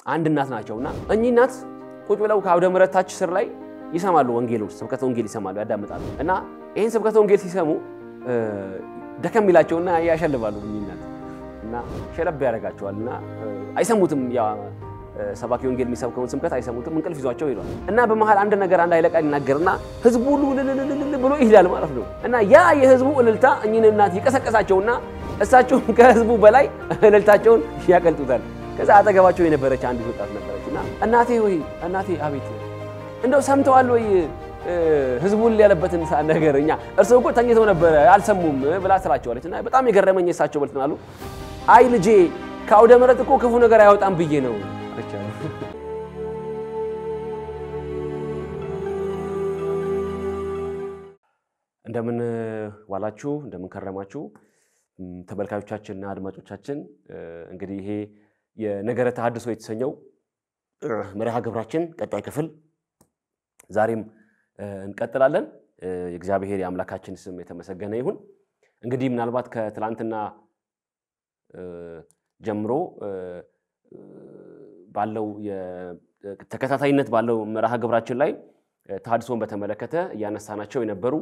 አንድ እናት ናቸውና እኚህ እናት ቁጭ ብለው ከአውደ ምሕረት ታች ስር ላይ ይሰማሉ ወንጌሉን ስብከተ ወንጌል ይሰማሉ ያዳምጣሉ እና ይሄን ስብከተ ወንጌል ሲሰሙ ደከም ይላቸውና ያሸልባሉ እኚህ እናት እና ሸለብ ያረጋቸዋልና አይሰሙትም ያ ሰባኪ ወንጌል የሚሰብከውን ስብከት አይሰሙትም እንቅልፍ ይዟቸው ይሏል እና በመሃል አንድ ነገር አንድ ኃይለ ቃል ይናገርና ህዝቡ ሁሉ ብሎ ይላል ማለት ነው እና ያ የህዝቡ እልልታ እኚህን እናት ይቀሰቀሳቸውና እሳቸው ከህዝቡ በላይ እልልታቸውን ያቀልጡታል ከዛ አጠገባቸው የነበረች አንዲት ወጣት ነበረችና እናቴ አቤት እንደው ሰምተዋል ወይ ህዝቡን ያለበትን ነገርኛ እርሱ እኮ ተኝተው ነበር አልሰሙም ብላ ስላቸዋለችና በጣም የገረመኝ እሳቸው መልተናሉ አይ ልጄ ከአውደ ምሕረት እኮ ክፉ ነገር አይወጣም ብዬ ነው አቻለ እንደምን ዋላችሁ እንደምን ከረማችሁ ተመልካቾቻችንና አድማጮቻችን እንግዲህ ይሄ የነገረ ተሐድሶ የተሰኘው መርሃ ግብራችን ቀጣይ ክፍል ዛሬም እንቀጥላለን የእግዚአብሔር የአምላካችን ስም የተመሰገነ ይሁን እንግዲህ ምናልባት ከትላንትና ጀምሮ ባለው የተከታታይነት ባለው መርሃ ግብራችን ላይ ተሐድሶን በተመለከተ ያነሳናቸው የነበሩ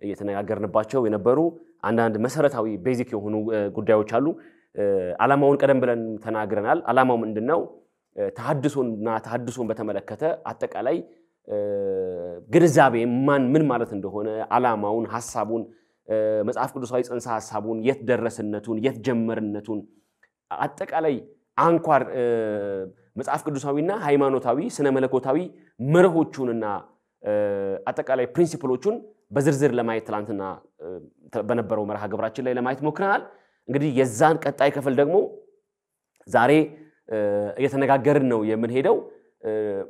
እየተነጋገርንባቸው የነበሩ አንዳንድ መሰረታዊ ቤዚክ የሆኑ ጉዳዮች አሉ ዓላማውን ቀደም ብለን ተናግረናል ዓላማው ምንድነው ተሐድሶንና ተሐድሶን በተመለከተ አጠቃላይ ግንዛቤ ምን ማለት እንደሆነ ዓላማውን ሐሳቡን መጽሐፍ ቅዱሳዊ ጽንሰ ሐሳቡን የት ደረሰነቱን የት ጀመርነቱን አጠቃላይ አንኳር መጽሐፍ ቅዱሳዊና ሃይማኖታዊ ስነ መለኮታዊ መርሆቹንና አጠቃላይ ፕሪንሲፕሎቹን በዝርዝር ለማየት ትላንትና በነበረው መርሃ ግብራችን ላይ ለማየት ሞክረናል እንግዲህ የዛን ቀጣይ ክፍል ደግሞ ዛሬ እየተነጋገርን ነው የምንሄደው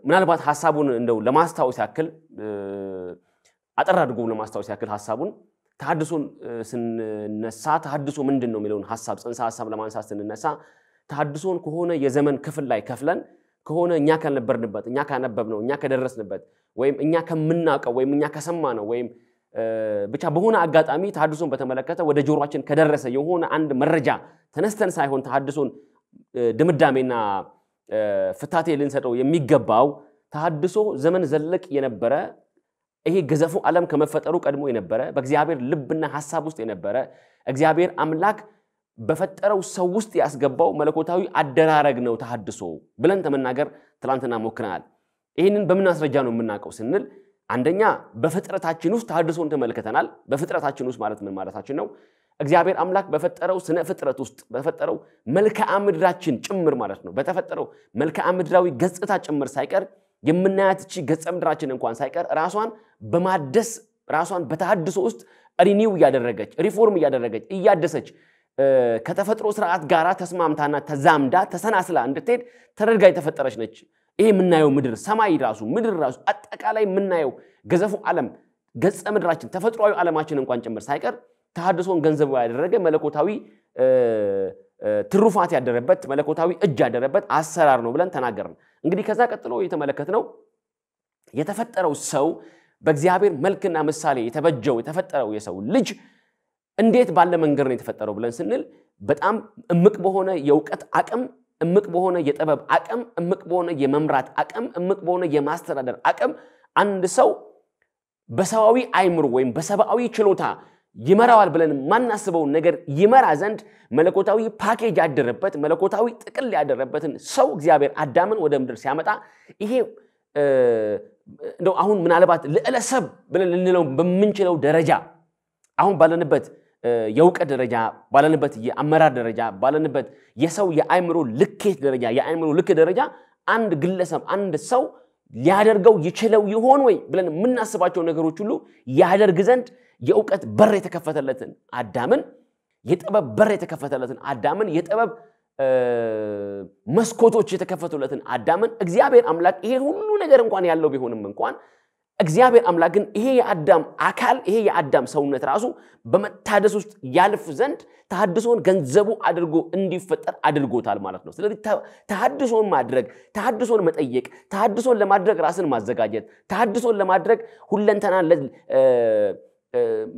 ምናልባት ሐሳቡን እንደው ለማስታወስ ያክል አጠር አድርጎ ለማስታወስ ያክል ሐሳቡን ተሐድሶን ስንነሳ ተሐድሶ ምንድነው የሚለውን ሐሳብ ጽንሰ ሐሳብ ለማንሳት ስንነሳ ተሐድሶን ከሆነ የዘመን ክፍል ላይ ከፍለን ከሆነ እኛ ካልነበርንበት እኛ ካነበብነው እኛ ከደረስንበት ወይም እኛ ከምናቀው ወይም እኛ ከሰማነው ወይም ብቻ በሆነ አጋጣሚ ተሐድሶን በተመለከተ ወደ ጆሮአችን ከደረሰ የሆነ አንድ መረጃ ተነስተን ሳይሆን ተሐድሶን ድምዳሜና ፍታቴ ልንሰጠው የሚገባው ተሐድሶ ዘመን ዘለቅ የነበረ ይሄ ገዘፉ ዓለም ከመፈጠሩ ቀድሞ የነበረ በእግዚአብሔር ልብና ሐሳብ ውስጥ የነበረ እግዚአብሔር አምላክ በፈጠረው ሰው ውስጥ ያስገባው መለኮታዊ አደራረግ ነው ተሐድሶ ብለን ተመናገር ትላንትና ሞክረናል ይሄንን በምን አስረጃ ነው የምናቀው ስንል አንደኛ በፍጥረታችን ውስጥ ተሐድሶን ተመልክተናል በፍጥረታችን ውስጥ ማለት ምን ማለታችን ነው እግዚአብሔር አምላክ በፈጠረው ስነ ፍጥረት ውስጥ በፈጠረው መልክዓ ምድራችን ጭምር ማለት ነው በተፈጠረው መልክዓ ምድራዊ ገጽታ ጭምር ሳይቀር የምናያት እቺ ገጽ ምድራችን እንኳን ሳይቀር ራሷን በማደስ ራሷን በተሐድሶ ውስጥ ሪኒው ያደረገች ሪፎርም ያደረገች እያደሰች ከተፈጥሮ ስርዓት ጋራ ተስማምታና ተዛምዳ ተሰናስላ እንድትሄድ ተደርጋ የተፈጠረች ነች ይሄ የምናየው ምድር ሰማይ ራሱ ምድር ራሱ አጠቃላይ የምናየው ገዘፉ ዓለም ገጽ ምድራችን ተፈጥሯዊ ዓለማችን እንኳን ጭምር ሳይቀር ተሐድሶን ገንዘቡ ያደረገ መለኮታዊ ትሩፋት ያደረበት መለኮታዊ እጅ ያደረበት አሰራር ነው ብለን ተናገርን እንግዲህ ከዛ ቀጥሎ የተመለከትነው የተፈጠረው ሰው በእግዚአብሔር መልክና ምሳሌ የተበጀው የተፈጠረው የሰው ልጅ እንዴት ባለ መንገድ ነው የተፈጠረው ብለን ስንል በጣም እምቅ በሆነ የዕውቀት አቅም እምቅ በሆነ የጥበብ አቅም እምቅ በሆነ የመምራት አቅም እምቅ በሆነ የማስተዳደር አቅም አንድ ሰው በሰዋዊ አይምሮ ወይም በሰባዊ ችሎታ ይመራዋል ብለን ማናስበው ነገር ይመራ ዘንድ መለኮታዊ ፓኬጅ ያደረበት መለኮታዊ ጥቅል ያደረበትን ሰው እግዚአብሔር አዳምን ወደ ምድር ሲያመጣ ይሄ እንደው አሁን ምናልባት ለዕለሰብ ብለን ልንለው በምንችለው ደረጃ አሁን ባለንበት የዕውቀት ደረጃ ባለንበት የአመራር ደረጃ ባለንበት የሰው የአይምሮ ልኬት ደረጃ የአይምሮ ልክ ደረጃ አንድ ግለሰብ አንድ ሰው ሊያደርገው ይችላል ይሆን ወይ ብለን ምናስባቸው ነገሮች ሁሉ ያደርግ ዘንድ የዕውቀት በር የተከፈተለትን አዳምን የጥበብ በር የተከፈተለትን አዳምን የጥበብ መስኮቶች የተከፈቱለትን አዳምን እግዚአብሔር አምላክ ይሄ ሁሉ ነገር እንኳን ያለው ቢሆንም እንኳን እግዚአብሔር አምላክ ግን ይሄ የአዳም አካል ይሄ የአዳም ሰውነት ራሱ በመታደስ ውስጥ ያልፍ ዘንድ ተሐድሶን ገንዘቡ አድርጎ እንዲፈጠር አድርጎታል ማለት ነው ስለዚህ ተሐድሶን ማድረግ ተሐድሶን መጠየቅ ተሐድሶን ለማድረግ ራስን ማዘጋጀት ተሐድሶን ለማድረግ ሁለንተና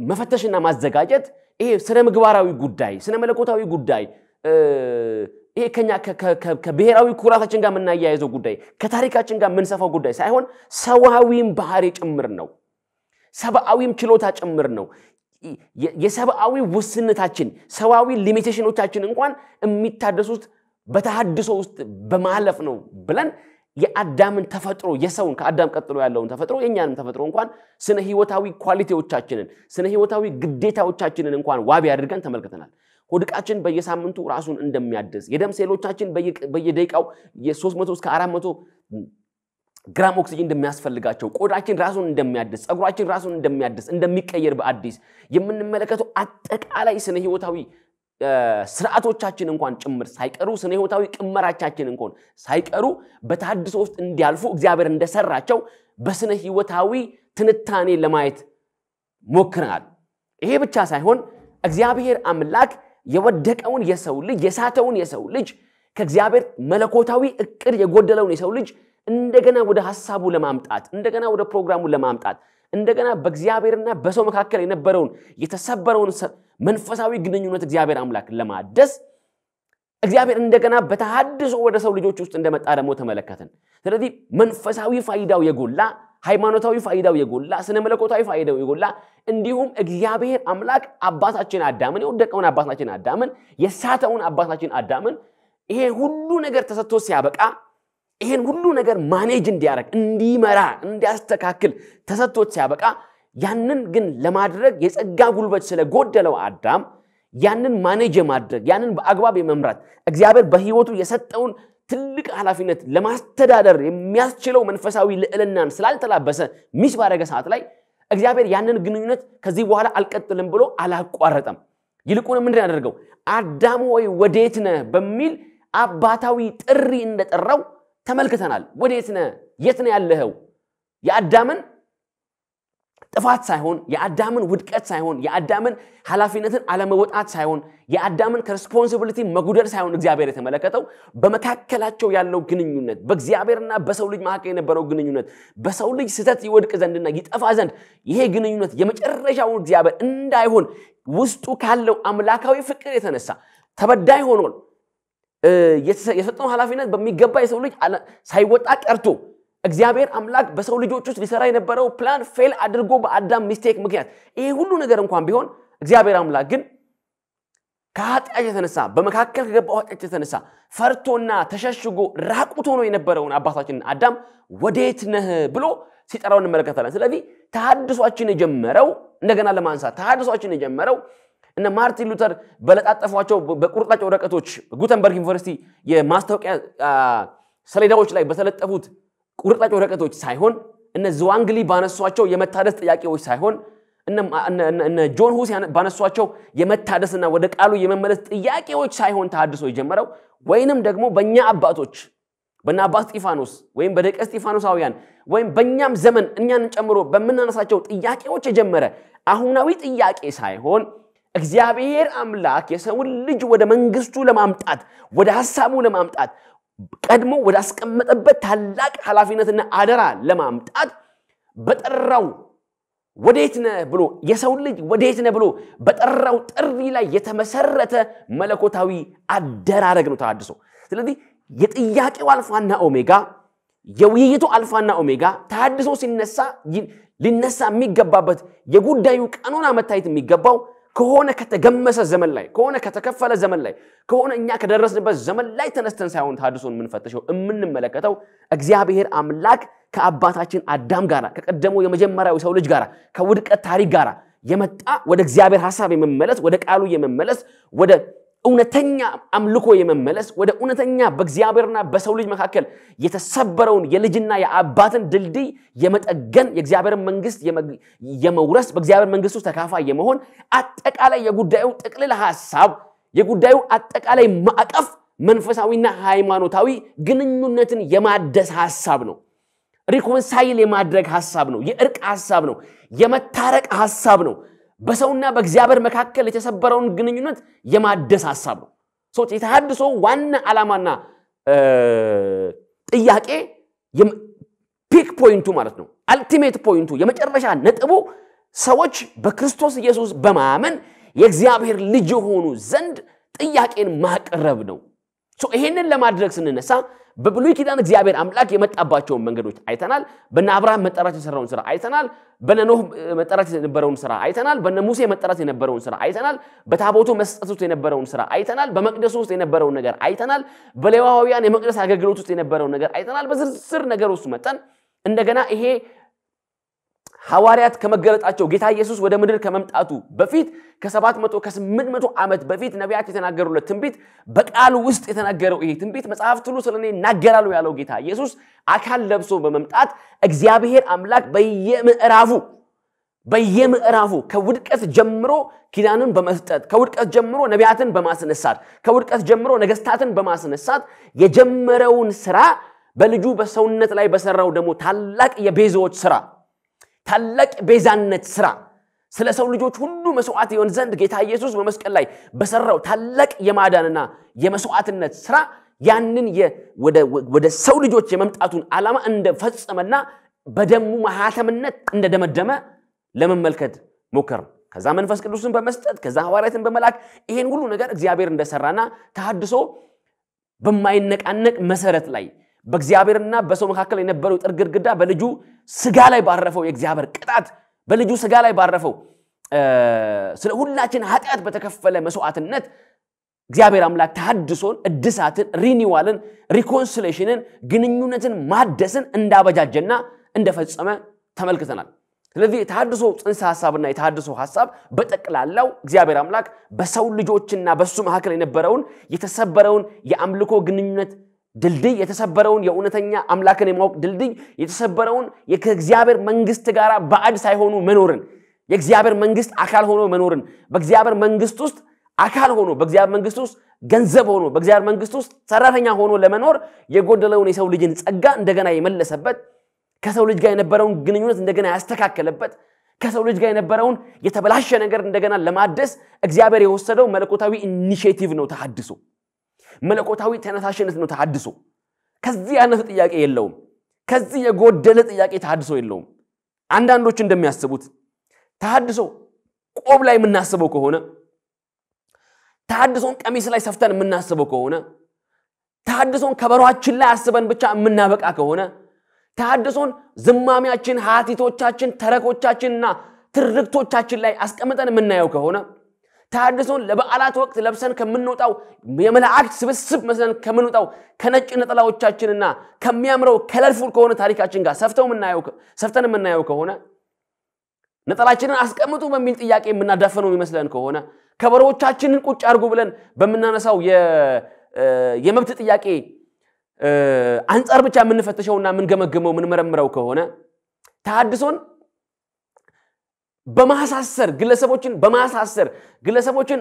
መፈተሽና ማዘጋጀት ይሄ ስነ ምግባራዊ ጉዳይ ስነ መለኮታዊ ጉዳይ ይሄ ከኛ ከብሔራዊ ኩራታችን ጋር የምናያይዘው ጉዳይ ከታሪካችን ጋር የምንሰፋው ጉዳይ ሳይሆን ሰዋዊም ባህሪ ጭምር ነው ሰብአዊም ችሎታ ጭምር ነው የሰብአዊ ውስንነታችን ሰዋዊ ሊሚቴሽኖቻችን እንኳን የሚታደሱት በተሐድሶ ውስጥ በማለፍ ነው ብለን የአዳምን ተፈጥሮ የሰውን ከአዳም ቀጥሎ ያለውን ተፈጥሮ የኛንም ተፈጥሮ እንኳን ስነ ህይወታዊ ኳሊቲዎቻችንን ስነ ህይወታዊ ግዴታዎቻችንን እንኳን ዋቢ አድርገን ተመልክተናል ሆድቃችን በየሳምንቱ ራሱን እንደሚያድስ የደም ሴሎቻችን በየደቂቃው የ300 እስከ 400 ግራም ኦክሲጅን እንደሚያስፈልጋቸው ቆዳችን ራሱን እንደሚያድስ ጸጉራችን ራሱን እንደሚያድስ እንደሚቀየር በአዲስ የምንመለከተው አጠቃላይ ስነ ህይወታዊ ስርዓቶቻችን እንኳን ጭምር ሳይቀሩ ስነ ህይወታዊ ቅመራቻችን እንኳን ሳይቀሩ በተሐድሶ ውስጥ እንዲያልፉ እግዚአብሔር እንደሰራቸው በስነ ህይወታዊ ትንታኔ ለማየት ሞክረናል ይሄ ብቻ ሳይሆን እግዚአብሔር አምላክ የወደቀውን የሰው ልጅ የሳተውን የሰው ልጅ ከእግዚአብሔር መለኮታዊ እቅድ የጎደለውን የሰው ልጅ እንደገና ወደ ሐሳቡ ለማምጣት እንደገና ወደ ፕሮግራሙ ለማምጣት እንደገና በእግዚአብሔርና በሰው መካከል የነበረውን የተሰበረውን መንፈሳዊ ግንኙነት እግዚአብሔር አምላክ ለማደስ እግዚአብሔር እንደገና በተሐድሶ ወደ ሰው ልጆች ውስጥ እንደመጣ ደግሞ ተመለከተን ስለዚህ መንፈሳዊ ፋይዳው የጎላ ሃይማኖታዊ ፋይዳው የጎላ ስነ መለኮታዊ ፋይዳው የጎላ እንዲሁም እግዚአብሔር አምላክ አባታችን አዳምን የወደቀውን አባታችን አዳምን የሳተውን አባታችን አዳምን ይሄ ሁሉ ነገር ተሰጥቶ ሲያበቃ ይሄን ሁሉ ነገር ማኔጅ እንዲያረግ እንዲመራ እንዲያስተካክል ተሰጥቶት ሲያበቃ ያንን ግን ለማድረግ የጸጋ ጉልበት ስለጎደለው አዳም ያንን ማኔጅ ማድረግ ያንን በአግባብ የመምራት እግዚአብሔር በህይወቱ የሰጠውን ትልቅ ኃላፊነት ለማስተዳደር የሚያስችለው መንፈሳዊ ልዕልናን ስላልተላበሰ ሚስ ባረገ ሰዓት ላይ እግዚአብሔር ያንን ግንኙነት ከዚህ በኋላ አልቀጥልም ብሎ አላቋረጠም ይልቁንም ምንድን ያደርገው አዳም ሆይ ወዴት ነህ በሚል አባታዊ ጥሪ እንደጠራው ተመልክተናል ወዴት ነህ የት ነህ ያለኸው የአዳምን ጥፋት ሳይሆን የአዳምን ውድቀት ሳይሆን የአዳምን ኃላፊነትን አለመወጣት ሳይሆን የአዳምን ከሪስፖንሲቢሊቲ መጉደል ሳይሆን እግዚአብሔር የተመለከተው በመካከላቸው ያለው ግንኙነት በእግዚአብሔርና በሰው ልጅ መካከል የነበረው ግንኙነት በሰው ልጅ ስተት ይወድቅ ዘንድና ይጠፋ ዘንድ ይሄ ግንኙነት የመጨረሻው እግዚአብሔር እንዳይሆን ውስጡ ካለው አምላካዊ ፍቅር የተነሳ ተበዳይ ሆኖ የሰጠው ኃላፊነት በሚገባ የሰው ልጅ ሳይወጣ ቀርቶ እግዚአብሔር አምላክ በሰው ልጆች ውስጥ ሊሰራ የነበረው ፕላን ፌል አድርጎ በአዳም ሚስቴክ ምክንያት ይሄ ሁሉ ነገር እንኳን ቢሆን እግዚአብሔር አምላክ ግን ከኃጢአት የተነሳ በመካከል ከገባው ኃጢአት የተነሳ ፈርቶና ተሸሽጎ ራቁት ሆኖ የነበረውን አባታችንን አዳም ወዴት ነህ ብሎ ሲጠራው እንመለከታለን ስለዚህ ተሐድሷችን የጀመረው እንደገና ለማንሳት ተሐድሷችን የጀመረው እነ ማርቲን ሉተር በለጣጠፏቸው በቁርጥራጭ ወረቀቶች ጉተንበርግ ዩኒቨርሲቲ የማስታወቂያ ሰሌዳዎች ላይ በተለጠፉት ቁርጥራጭ ወረቀቶች ሳይሆን እነ ዝዋንግሊ ባነሷቸው የመታደስ ጥያቄዎች ሳይሆን እነ ጆን ሁስ ባነሷቸው የመታደስና ወደ ቃሉ የመመለስ ጥያቄዎች ሳይሆን ተሐድሶ የጀመረው ወይንም ደግሞ በእኛ አባቶች በእነ አባ እስጢፋኖስ ወይም በደቀ እስጢፋኖሳውያን ወይም በእኛም ዘመን እኛን ጨምሮ በምናነሳቸው ጥያቄዎች የጀመረ አሁናዊ ጥያቄ ሳይሆን እግዚአብሔር አምላክ የሰውን ልጅ ወደ መንግስቱ ለማምጣት ወደ ሐሳቡ ለማምጣት ቀድሞ ወደ አስቀመጠበት ታላቅ ኃላፊነትና አደራ ለማምጣት በጠራው ወዴት ነህ ብሎ የሰው ልጅ ወዴት ነህ ብሎ በጠራው ጥሪ ላይ የተመሰረተ መለኮታዊ አደራረግ ነው ተሐድሶ ስለዚህ የጥያቄው አልፋና ኦሜጋ የውይይቱ አልፋና ኦሜጋ ተሐድሶ ሲነሳ ሊነሳ የሚገባበት የጉዳዩ ቀኖና መታየት የሚገባው ከሆነ ከተገመሰ ዘመን ላይ ከሆነ ከተከፈለ ዘመን ላይ ከሆነ እኛ ከደረስንበት ዘመን ላይ ተነስተን ሳይሆን ተሐድሶን የምንፈተሸው የምንመለከተው እግዚአብሔር አምላክ ከአባታችን አዳም ጋራ ከቀደመው የመጀመሪያው ሰው ልጅ ጋራ ከውድቀት ታሪክ ጋራ የመጣ ወደ እግዚአብሔር ሐሳብ የመመለስ ወደ ቃሉ የመመለስ ወደ እውነተኛ አምልኮ የመመለስ ወደ እውነተኛ በእግዚአብሔርና በሰው ልጅ መካከል የተሰበረውን የልጅና የአባትን ድልድይ የመጠገን የእግዚአብሔርን መንግስት የመውረስ በእግዚአብሔር መንግስት ውስጥ ተካፋይ የመሆን አጠቃላይ የጉዳዩ ጥቅልል ሐሳብ የጉዳዩ አጠቃላይ ማዕቀፍ መንፈሳዊና ሃይማኖታዊ ግንኙነትን የማደስ ሐሳብ ነው ሪኮንሳይል የማድረግ ሐሳብ ነው የእርቅ ሐሳብ ነው የመታረቅ ሐሳብ ነው በሰውና በእግዚአብሔር መካከል የተሰበረውን ግንኙነት የማደስ ሐሳብ ነው የተሐድሶ ዋና ዓላማና ጥያቄ ፒክ ፖይንቱ ማለት ነው አልቲሜት ፖይንቱ የመጨረሻ ነጥቡ ሰዎች በክርስቶስ ኢየሱስ በማመን የእግዚአብሔር ልጅ ሆኑ ዘንድ ጥያቄን ማቅረብ ነው ይሄንን ለማድረግ ስንነሳ በብሉይ ኪዳን እግዚአብሔር አምላክ የመጣባቸውን መንገዶች አይተናል በእነ አብርሃም መጠራት የሰራውን ሥራ አይተናል በእነ ኖህ መጠራት የነበረውን ሥራ አይተናል በእነ ሙሴ መጠራት የነበረውን ሥራ አይተናል በታቦቱ መስጠት ውስጥ የነበረውን ሥራ አይተናል በመቅደሱ ውስጥ የነበረውን ነገር አይተናል በሌዋውያን የመቅደስ አገልግሎት ውስጥ የነበረውን ነገር አይተናል በዝርዝር ነገር ውስጥ መጣን እንደገና ይሄ ሐዋርያት ከመገለጣቸው ጌታ ኢየሱስ ወደ ምድር ከመምጣቱ በፊት ከ700 ከ800 ዓመት በፊት ነቢያት የተናገሩለት ትንቢት በቃሉ ውስጥ የተናገረው ይሄ ትንቢት መጽሐፍት ሁሉ ስለኔ ይናገራሉ ያለው ጌታ ኢየሱስ አካል ለብሶ በመምጣት እግዚአብሔር አምላክ በየምዕራፉ ከውድቀት ጀምሮ ኪዳንን በመስጠት ከውድቀት ጀምሮ ነቢያትን በማስነሳት ከውድቀት ጀምሮ ነገስታትን በማስነሳት የጀመረውን ሥራ በልጁ በሰውነት ላይ በሰራው ደግሞ ታላቅ የቤዛዎች ሥራ ታላቅ ቤዛነት ሥራ ስለ ሰው ልጆች ሁሉ መስዋዕት ይሆን ዘንድ ጌታ ኢየሱስ በመስቀል ላይ በሰራው ታላቅ የማዳንና የመስዋዕትነት ሥራ ያንን ወደ ሰው ልጆች የመምጣቱን ዓላማ እንደፈጸመና በደሙ ማህተምነት እንደደመደመ ለመመልከት ሞከር ከዛ መንፈስ ቅዱስን በመስጠት ከዛ ሐዋርያትን በመላክ ይሄን ሁሉ ነገር እግዚአብሔር እንደሰራና ተሐድሶ በማይነቃነቅ መሰረት ላይ በእግዚአብሔርና በሰው መካከል የነበረው ጥር ግድግዳ በልጁ ስጋ ላይ ባረፈው የእግዚአብሔር ቅጣት በልጁ ስጋ ላይ ባረፈው ስለ ሁላችን ኃጢአት በተከፈለ መስዋዕትነት እግዚአብሔር አምላክ ተሐድሶን እድሳትን ሪኒዋልን ሪኮንሲሌሽንን ግንኙነትን ማደስን እንዳበጃጀና እንደፈጸመ ተመልክተናል ስለዚህ የተሐድሶ ጽንሰ ሐሳብና የተሐድሶ ሐሳብ በጠቅላላው እግዚአብሔር አምላክ በሰው ልጆችና በሱ መካከል የነበረውን የተሰበረውን የአምልኮ ግንኙነት ድልድይ የተሰበረውን የኡነተኛ አምላክን የማወቅ ድልድይ የተሰበረውን የእግዚአብሔር መንግስት ጋራ ባዕድ ሳይሆኑ መኖርን የእግዚአብሔር መንግስት አካል ሆኖ መኖርን በእግዚአብሔር መንግስት ውስጥ አካል ሆኖ በእግዚአብሔር መንግስት ውስጥ ገንዘብ ሆኖ በእግዚአብሔር መንግስት ውስጥ ሰራተኛ ሆኖ ለመኖር የጎደለውን የሰው ልጅን ጸጋ እንደገና የመለሰበት ከሰው ልጅ ጋር የነበረውን ግንኙነት እንደገና ያስተካከለበት ከሰው ልጅ ጋር የነበረውን የተበላሸ ነገር እንደገና ለማደስ እግዚአብሔር የወሰደው መለኮታዊ ኢኒሺዬቲቭ ነው ተሐድሶ መለኮታዊ ተነሳሽነት ነው ተሐድሶ ከዚህ ያነሰ ጥያቄ የለውም ከዚህ የጎደለ ጥያቄ ተሐድሶ የለውም አንዳንዶች እንደሚያስቡት ተሐድሶ ቆብ ላይ የምናስበው ከሆነ ተሐድሶን ቀሚስ ላይ ሰፍተን የምናስበው ከሆነ ተሐድሶን ከበሯችን ላይ አስበን ብቻ የምናበቃ ከሆነ ተሐድሶን ዝማሚያችን ሐቲቶቻችን ተረኮቻችንና ትርክቶቻችን ላይ አስቀምጠን የምናየው ከሆነ ተሐድሶን ለበዓላት ወቅት ለብሰን ከምንወጣው የመላእክት ስብስብ መስለን ከምንወጣው ከነጭ ነጠላዎቻችንና ከሚያምረው ከለርፉል ከሆነ ታሪካችን ጋር ሰፍተን የምናየው ከሆነ ነጠላችንን አስቀምጡ በሚል ጥያቄ የምናዳፈነው ይመስለን ከሆነ ከበሮቻችንን ቁጭ አድርጉ ብለን በመናነሳው የመብት ጥያቄ አንፃር ብቻ የምንፈትሸውና የምንገመግመው የምንመረምረው ከሆነ ተሐድሶን በማሳሰር ግለሰቦችን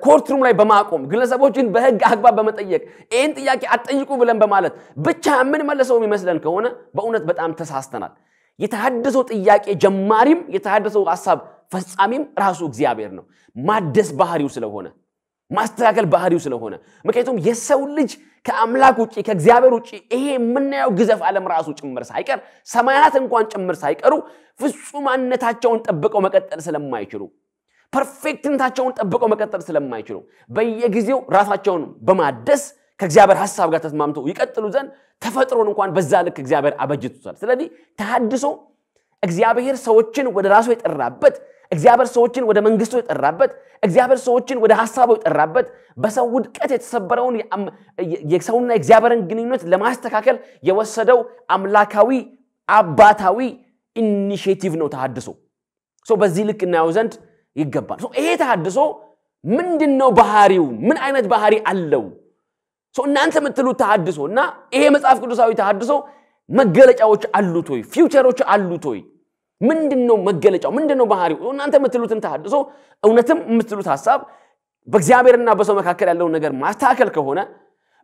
ኮርትሩም ላይ በማቆም ግለሰቦችን በህግ አግባብ በመጠየቅ ይህን ጥያቄ አጠይቁ ብለን በማለት ብቻ ምን መለሰው የሚመስለን ከሆነ በእውነት በጣም ተሳስተናል የተሐድሶ ጥያቄ ጀማሪም የተሐድሶ ሐሳብ ፈጻሚም ራሱ እግዚአብሔር ነው ማደስ ባህሪው ስለሆነ ማስተካከል ባህሪው ስለሆነ ምክንያቱም የሰው ልጅ ከአምላክ ውጪ ከእግዚአብሔር ውጪ ይሄ የምናየው ግዘፍ ዓለም ራሱ ጭምር ሳይቀር ሰማያት እንኳን ጭምር ሳይቀሩ ፍጹማነታቸውን ጠብቀው መቀጠል ስለማይችሉ ፐርፌክትነታቸውን ጠብቀው መቀጠል ስለማይችሉ በየጊዜው ራሳቸውን በማደስ ከእግዚአብሔር ሐሳብ ጋር ተስማምተው ይቀጥሉ ዘንድ ተፈጥሮን እንኳን በዛ ልክ እግዚአብሔር አበጅቷል ስለዚህ ተሐድሶ እግዚአብሔር ሰዎችን ወደ ራሱ የጠራበት እግዚአብሔር ሰዎችን ወደ መንግስቱ የጠራበት እግዚአብሔር ሰዎችን ወደ ሐሳቡ የጠራበት በሰው ውድቀት የተሰበረውን የሰውና የእግዚአብሔርን ግንኙነት ለማስተካከል የወሰደው አምላካዊ አባታዊ ኢኒሺዬቲቭ ነው ተሐድሶ በዚህ ልክ እናየው ዘንድ ይገባል ይሄ ተሐድሶ ምንድነው ባህሪው ምን አይነት ባህሪ አለው እናንተ የምትሉት ተሐድሶና ይሄ መጽሐፍ ቅዱሳዊ ተሐድሶ መገለጫዎች አሉት ወይ ፊውቸሮች አሉት ወይ ምንድነው መገለጫው ምንድነው ባህሪው እናንተ የምትሉትን ተሐድሶ እውነትም የምትሉት ሐሳብ በእግዚአብሔርና በሰው መካከል ያለውን ነገር ማስተካከል ከሆነ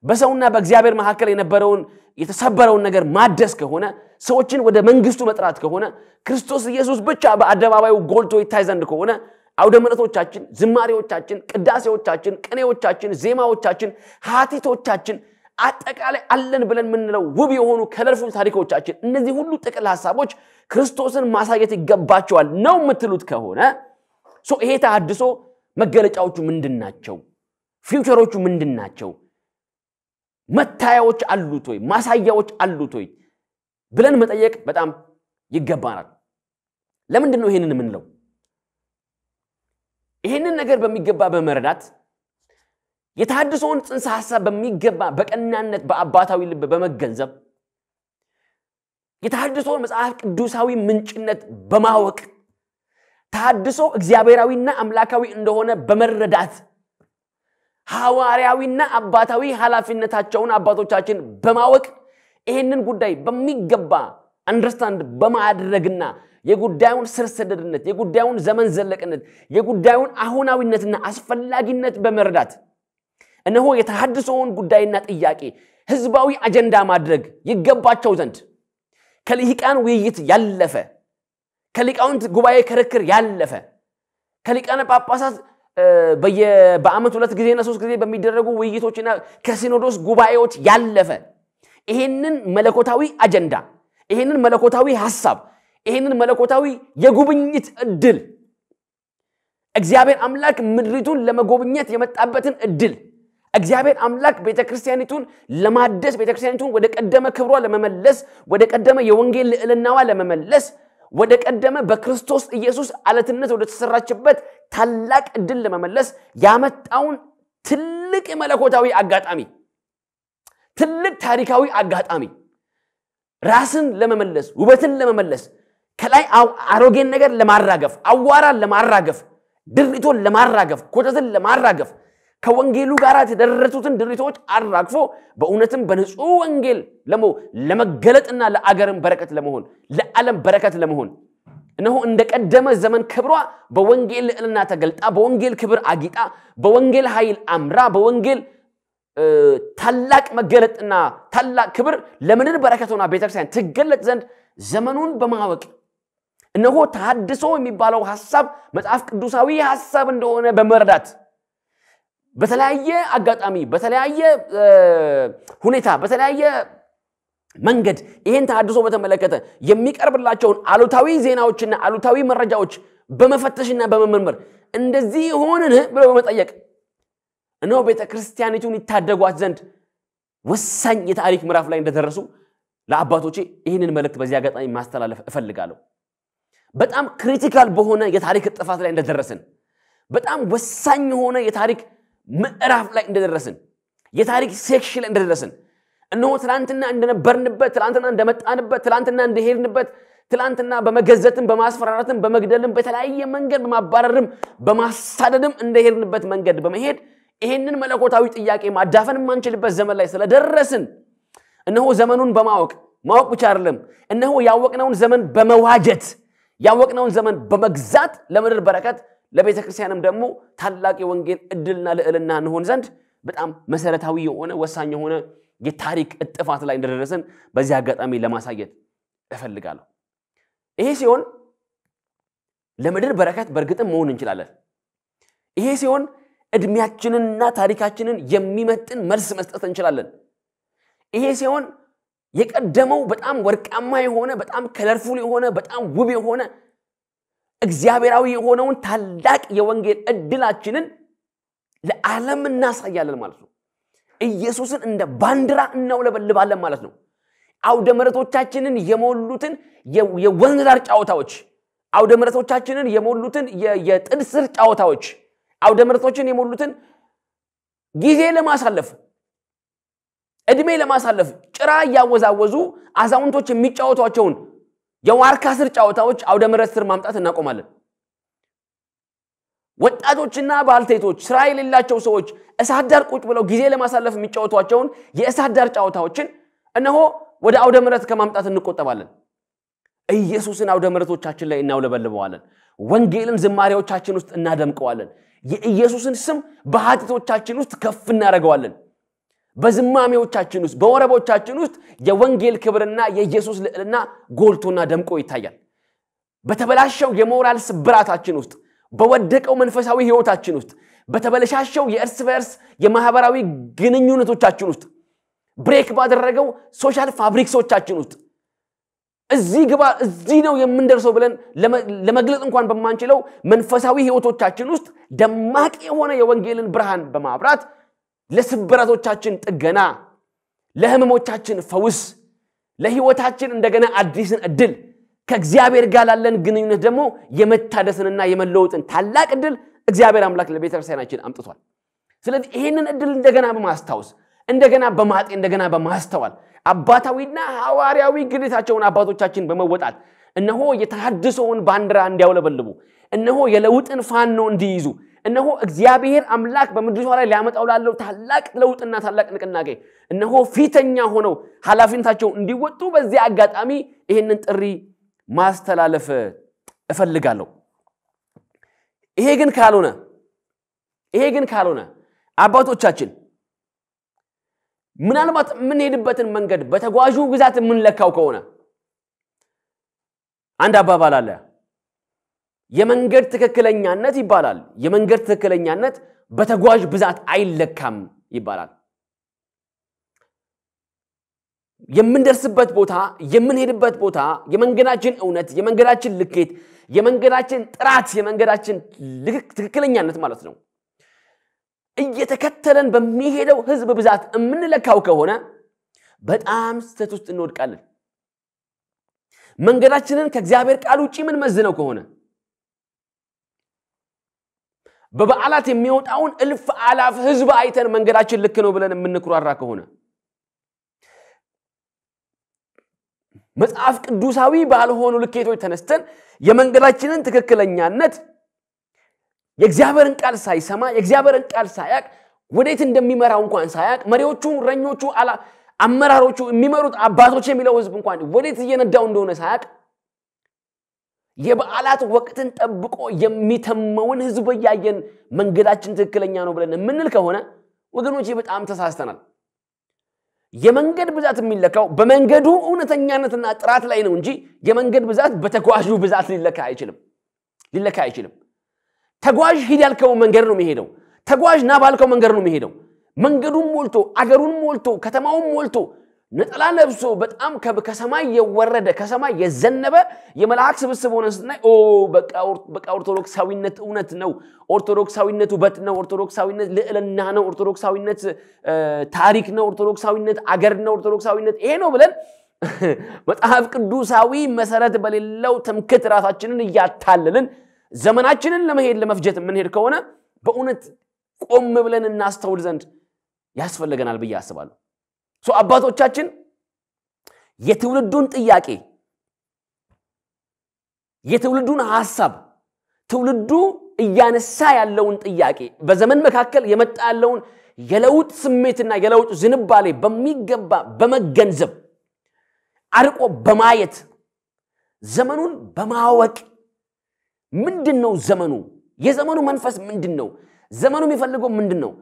በሰውና በእግዚአብሔር መካከል የነበረውን የተሰበረውን ነገር ማደስ ከሆነ ሰዎችን ወደ መንግስቱ መጥራት ከሆነ ክርስቶስ ኢየሱስ ብቻ በአደባባዩ ጎልቶ ይታይ ዘንድ ከሆነ አውደ ምሕረቶቻችን ዝማሬዎቻችን ቅዳሴዎቻችን ቅኔዎቻችን ዜማዎቻችን ሐቲቶቻችን አጠቃላይ አለን ብለን ምንለው ውብ የሆኑ ከለርፉል ታሪኮቻችን እነዚህ ሁሉ ጥቅል ሐሳቦች ክርስቶስን ማሳየት ይገባቸዋል ነው የምትሉት ከሆነ ይሄ ተሐድሶ መገለጫዎቹ ምንድናቸው ፊውቸሮቹ ምንድናቸው መታያዎች አሉት ወይ ማሳያዎች አሉት ወይ ብለን መጠየቅ በጣም ይገባናል ለምንድን ነው ይሄንን የምንለው ይሄንን ነገር በሚገባ በመረዳት የተሐድሶውን ጽንሰ ሐሳብ በሚገባ በቀናነት በአባታዊ ልብ በመገንዘብ የተሐድሶውን መጽሐፍ ቅዱሳዊ ምንጭነት በማወቅ ተሐድሶ እግዚአብሔራዊና አምላካዊ እንደሆነ በመረዳት ሐዋርያዊና አባታዊ ኃላፊነታቸውን አባቶቻችን በማወቅ ይሄንን ጉዳይ በሚገባ አንደርስታንድ በማድረግና የጉዳዩን ስርሰደድነት የጉዳዩን ዘመን ዘለቅነት የጉዳዩን አሁናዊነትና አስፈላጊነት በመረዳት እነሆ የተሐድሶውን ጉዳይና ጥያቄ ህዝባዊ አጀንዳ ማድረግ ይገባቸው ዘንድ ከሊቃን ውይይት ያለፈ ከሊቃውንት ጉባኤ ክርክር ያለፈ ከሊቃነ ጳጳሳት በአመት 2 ጊዜና 3 ጊዜ በሚደረጉ ውይይቶችና ከሲኖዶስ ጉባኤዎች ያለፈ ይሄንን መለኮታዊ አጀንዳ ይሄንን መለኮታዊ ሐሳብ ይሄንን መለኮታዊ የጉብኝት እድል እግዚአብሔር አምላክ ምድሪቱን ለመጎብኘት የመጣበትን እድል እግዚአብሔር አምላክ ቤተክርስቲያኒቱን ለማደስ ቤተክርስቲያኒቱን ወደ ቀደመ ክብሯ ለመመለስ ወደ ቀደመ የወንጌል ልዕልናዋ ለመመለስ ወደ ቀደመ በክርስቶስ ኢየሱስ አለትነት ወደ ተሰራችበት ታላቅ እድል ለመመለስ ያመጣውን ትልቅ መለኮታዊ አጋጣሚ ትልቅ ታሪካዊ አጋጣሚ ራስን ለመመለስ ውበትን ለመመለስ ከላይ አሮጌን ነገር ለማራገፍ አዋራን ለማራገፍ ድሪቶን ለማራገፍ ኮተትን ለማራገፍ ከወንጌሉ ጋር ተደረቱትን ድሪቶች አራግፎ በእውነትም በንጹህ ወንጌል ለመገለጥና ለአገርም በረከት ለመሆን ለዓለም በረከት ለመሆን እነሆ እንደቀደመ ዘመን ክብሯ በወንጌል ልዕልና ተገልጣ በወንጌል ክብር አጊጣ በወንጌል ኃይል አምራ በወንጌል ታላቅ መገለጥና ታላቅ ክብር ለምድር በረከቱና ቤተክርስቲያን ትገለጥ ዘንድ ዘመኑን በማወቅ እነሆ ተሐድሶ የሚባለው ሐሳብ መጽሐፍ ቅዱሳዊ ሐሳብ እንደሆነ በመረዳት በተለያየ አጋጣሚ በተለያየ ሁኔታ በተለያየ መንገድ ይሄን ተሐድሶ በተመለከተ የሚቀርብላቸውን አሉታዊ ዜናዎችና አሉታዊ መረጃዎች በመፈተሽና በመመርመር እንደዚህ ሆነን ብሎ በመጠየቅ እነሆ ቤተክርስቲያኒቱን ይታደጓት ዘንድ ወሳኝ የታሪክ ምዕራፍ ላይ እንደደረሱ ለአባቶቼ ይሄንን መልእክት በዚህ አጋጣሚ ማስተላለፍ እፈልጋለሁ በጣም ክሪቲካል በሆነ የታሪክ ጥፋት ላይ እንደደረስን በጣም ወሳኝ የሆነ የታሪክ ምዕራፍ ላይ እንደደረስን የታሪክ ሴክሽን ላይ እንደደረስን እነሆ ትላንትና እንደነበርንበት ትላንትና እንደመጣንበት ትላንትና እንደሄድንበት ትላንትና በመገዘትም በማስፈራራትም በመግደልም በተለያየ መንገድ በማባረርም በማሳደድም እንደሄድንበት መንገድ በመሄድ ይሄንን መለኮታዊ ጥያቄ ማዳፈን ማንችልበት ዘመን ላይ ስለደረስን እነሆ ዘመኑን በማወቅ ማወቅ ብቻ አይደለም እነሆ ያወቅነውን ዘመን በመዋጀት ያወቅነውን ዘመን በመግዛት ለምድር በረከት ለቤተክርስቲያንም ደግሞ ታላቅ የወንጌል እድልና ልዕልና እንሆን ዘንድ በጣም መሰረታዊ የሆነ ወሳኝ የሆነ የታሪክ ጥፋት ላይ እንደደረስን በዚህ አጋጣሚ ለማሳየት እፈልጋለሁ ይሄ ሲሆን ለምድር በረከት በርግጥም መሆን እንችላለን ይሄ ሲሆን እድሜያችንንና ታሪካችንን የሚመጥን መልስ መስጠት እንችላለን ይሄ ሲሆን የቀደመው በጣም ወርቃማ የሆነ በጣም ከለርፉል የሆነ በጣም ውብ የሆነ እግዚአብሔራዊ የሆነውን ታላቅ የወንጌል እድላችንን ለዓለም እናሳያለን ማለት ነው ኢየሱስን እንደ ባንዲራ እናውለበልባለን ማለት ነው አውደ ምሕረቶቻችንን የሞሉትን የወንዝ ዳር ጫዋታዎች አውደ ምሕረቶቻችንን የሞሉትን የጥድ ስር ጫዋታዎች አውደ ምሕረቶችን የሞሉትን ጊዜ ለማሳለፍ እድሜ ለማሳለፍ ጭራ ያወዛወዙ አዛውንቶች የሚጫወቷቸውን የዋርካ ስር ጫዋታዎች አውደ ምሕረት ስር ማምጣት እናቆማለን ወጣቶችና ባልቴቶች ስራ የሌላቸው ሰዎች እሳት ዳር ቁጭ ብለው ጊዜ ለማሳለፍ የሚጫወቷቸውን የእሳት ዳር ጫዋታዎችን እነሆ ወደ አውደ ምሕረት ከማምጣት እንቆጠባለን ኢየሱስን አውደ ምሕረቶቻችን ላይ እናውለበልበዋለን ወንጌልን ዝማሬዎቻችን ውስጥ እናደምቀዋለን የኢየሱስን ስም በኃጢቶቻችን ውስጥ ከፍ እናደርገዋለን በዝማሜዎቻችን ውስጥ በወረቦቻችን ውስጥ የወንጌል ክብርና የኢየሱስ ልዕልና ጎልቶና ደምቆ ይታያል በተበላሸው የሞራል ስብራታችን ውስጥ በወደቀው መንፈሳዊ ህይወታችን ውስጥ በተበላሸው የእርስ በርስ የማህበራዊ ግንኙነቶቻችን ውስጥ ብሬክ ባደረገው ሶሻል ፋብሪክሶቻችን ውስጥ እዚህ ነው የምንደርሰው ብለን ለመግለጽ እንኳን በማንችለው መንፈሳዊ ህይወቶቻችን ውስጥ ደማቅ የሆነ የወንጌልን ብርሃን በማብራት ለስብራቶቻችን ጥገና ለህመሞቻችን ፈውስ ለህይወታችን እንደገና አዲስን እድል ከእግዚአብሔር ጋር ላለን ግንኙነት ደግሞ የመታደስንና የመለወጥን ታላቅ እድል እግዚአብሔር አምላክ ለቤተክርስቲያናችን አምጥቷል ስለዚህ ይሄንን እድል እንደገና በማስተዋወስ እንደገና በማጤን እንደገና በማስተዋል አባታዊና ሐዋርያዊ ግዴታቸውን አባቶቻችን በመወጣት እነሆ የተሐድሶውን ባንዲራ እንዲያውለበልቡ እነሆ የለውጥን ፋኖ እንዲይዙ እነሆ እግዚአብሔር አምላክ በመድረሻው ላይ ሊያመጣው ላለው ታላቅ ለውጥና ታላቅ ንቅናቄ እነሆ ፊተኛ ሆነው ሐላፊነታቸው እንዲወጡ በዚህ አጋጣሚ ይሄንን ጥሪ ማስተላለፍ እፈልጋለሁ ይሄ ግን ካልሆነ አባቶቻችን ምናልባት ምን ሄድበትን መንገድ በተጓዡ ብዛት ምን ለካው ከሆነ አንድ አባባል አለ የመንገድ ትክክለኛነት ይባላል የመንገድ ትክክለኛነት በተጓዥ ብዛት አይለካም ይባላል የምንደርስበት ቦታ የምንሄድበት ቦታ የመንገዳችን እውነት የመንገዳችን ልኬት የመንገዳችን ጥራት የመንገዳችን ትክክለኛነት ማለት ነው እየተከተለን በሚሄደው ህዝብ ብዛት እምንለካው ከሆነ በጣም ስተት ውስጥ እንወድቃለን መንገዳችንን ከእግዚአብሔር ቃል ውጪ ምን መዝነው ከሆነ በበዓላት የሚወጣውን እልፍ አላፍ ህዝብ አይተን መንገዳችን ልክ ነው ብለን የምንኩራራ ከሆነ መጽሐፍ ቅዱሳዊ ባልሆኑ ልኬቶች ተነስተን የመንገዳችንን ትክክለኛነት የእግዚአብሔርን ቃል ሳይሰማ የእግዚአብሔርን ቃል ሳያቅ ወዴት እንደሚመራው እንኳን ሳያቅ መሪዎቹ ረኞቹ አመራሮቹ የሚመሩት አባቶች የሚለው ህዝብ እንኳን ወዴት እየነዳው እንደሆነ ሳያቅ የበዓላት ወቅትን ጠብቆ የሚተመውን ህዝብ ያየን መንገዳችን ትክክለኛ ነው ብለን የምንል ከሆነ ወገኖቼ በጣም ተሳስተናል የመንገድ ብዛት የሚለካው በመንገዱ እውነተኛነትና ጥራት ላይ ነው እንጂ የመንገድ ብዛት በተጓዡ ብዛት ሊለካ አይችልም ተጓዥ ሂድ ያልከው መንገድ ነው የሚሄደው ተጓዥ ና ባልከው መንገድ ነው የሚሄደው መንገዱን ሞልቶ አገሩን ሞልቶ ከተማውን ሞልቶ ነጠላ ለብሶ በጣም ከሰማይ የወረደ ከሰማይ የዘነበ የመላእክ ስብስብ ሆነስና በቃ ኦርቶዶክሳዊነት እውነት ነው ኦርቶዶክሳዊነት ውበት ነው ኦርቶዶክሳዊነት ልዕልና ነው ኦርቶዶክሳዊነት ታሪክ ነው ኦርቶዶክሳዊነት አገር ነው ኦርቶዶክሳዊነት ይሄ ነው ብለን መጽሐፍ ቅዱሳዊ መሰረት በሌለው ትምክህት ራሳችንን ያታለልን ዘመናችንን ለመፍጀት የምንሄድ ከሆነ በእውነት ቆም ብለን እናስተውል ዘንድ ያስፈልገናል ብዬ አስባለሁ አባቶቻችን የትውልዱን ጥያቄ የትውልዱን ሐሳብ ትውልዱ እያነሳ ያለውን ጥያቄ በዘመን መካከል የመጣ ያለውን የለውጥ ስሜትና የለውጥ ዝንባሌ በሚገባ በመገንዘብ አርቆ በማየት ዘመኑን በማወቅ ምንድነው ዘመኑ የዘመኑ መንፈስ ምንድነው ዘመኑ የሚፈልገው ምንድነው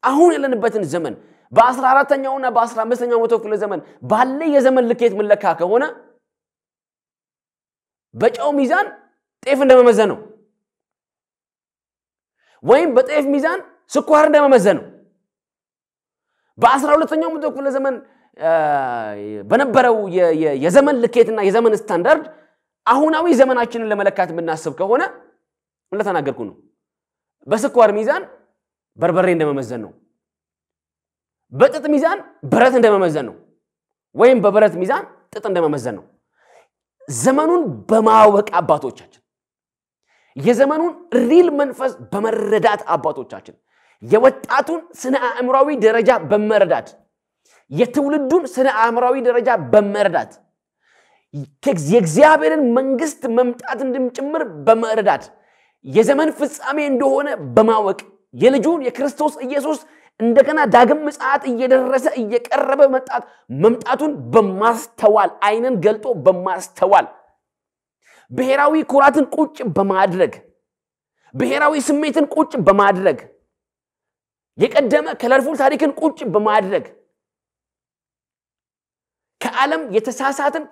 አሁን ያለንበትን ዘመን በ14ኛውና በ15ኛው መቶ ክፍለ ዘመን ባለ የዘመን ልኬት መለካ ከሆነ በጨው ሚዛን ጤፍ እንደመመዘን ነው ወይም በጤፍ ሚዛን ስኳር እንደመመዘን ነው በ12ኛው መቶ ክፍለ ዘመን በነበረው የዘመን ልኬትና የዘመን ስታንዳርድ አሁናዊ ዘመናችንን ለመለካት የምናስብ ከሆነ እንደተናገርኩ ነው በስኳር ሚዛን በርበሬ እንደመመዘን ነው በጥጥ ሚዛን ብረት እንደመመዘን ነው ወይም በብረት ሚዛን ጥጥ እንደመመዘን ነው ዘመኑን በማወቅ አባቶቻችን የዘመኑን ሪል መንፈስ በመረዳት አባቶቻችን የወጣቱን ስነ አእምሮአዊ ደረጃ በመረዳት የትውልዱን ስነ አእምሮአዊ ደረጃ በመረዳት የእግዚአብሔርን መንግስት መምጣት እንደምጭምር በመረዳት የዘመን ፍጻሜ እንደሆነ በማወቅ የልጁን የክርስቶስ ኢየሱስ እንደገና ዳግም ምጽአት እየደረሰ እየቀረበ መምጣቱን በማስተዋል አይንን ገልጦ በማስተዋል ብሔራዊ ኩራትን ቁጭ በማድረግ ብሔራዊ ስሜትን ቁጭ በማድረግ የቀደመ ከለርፉል ታሪክን ቁጭ በማድረግ ከዓለም የተሳሳተን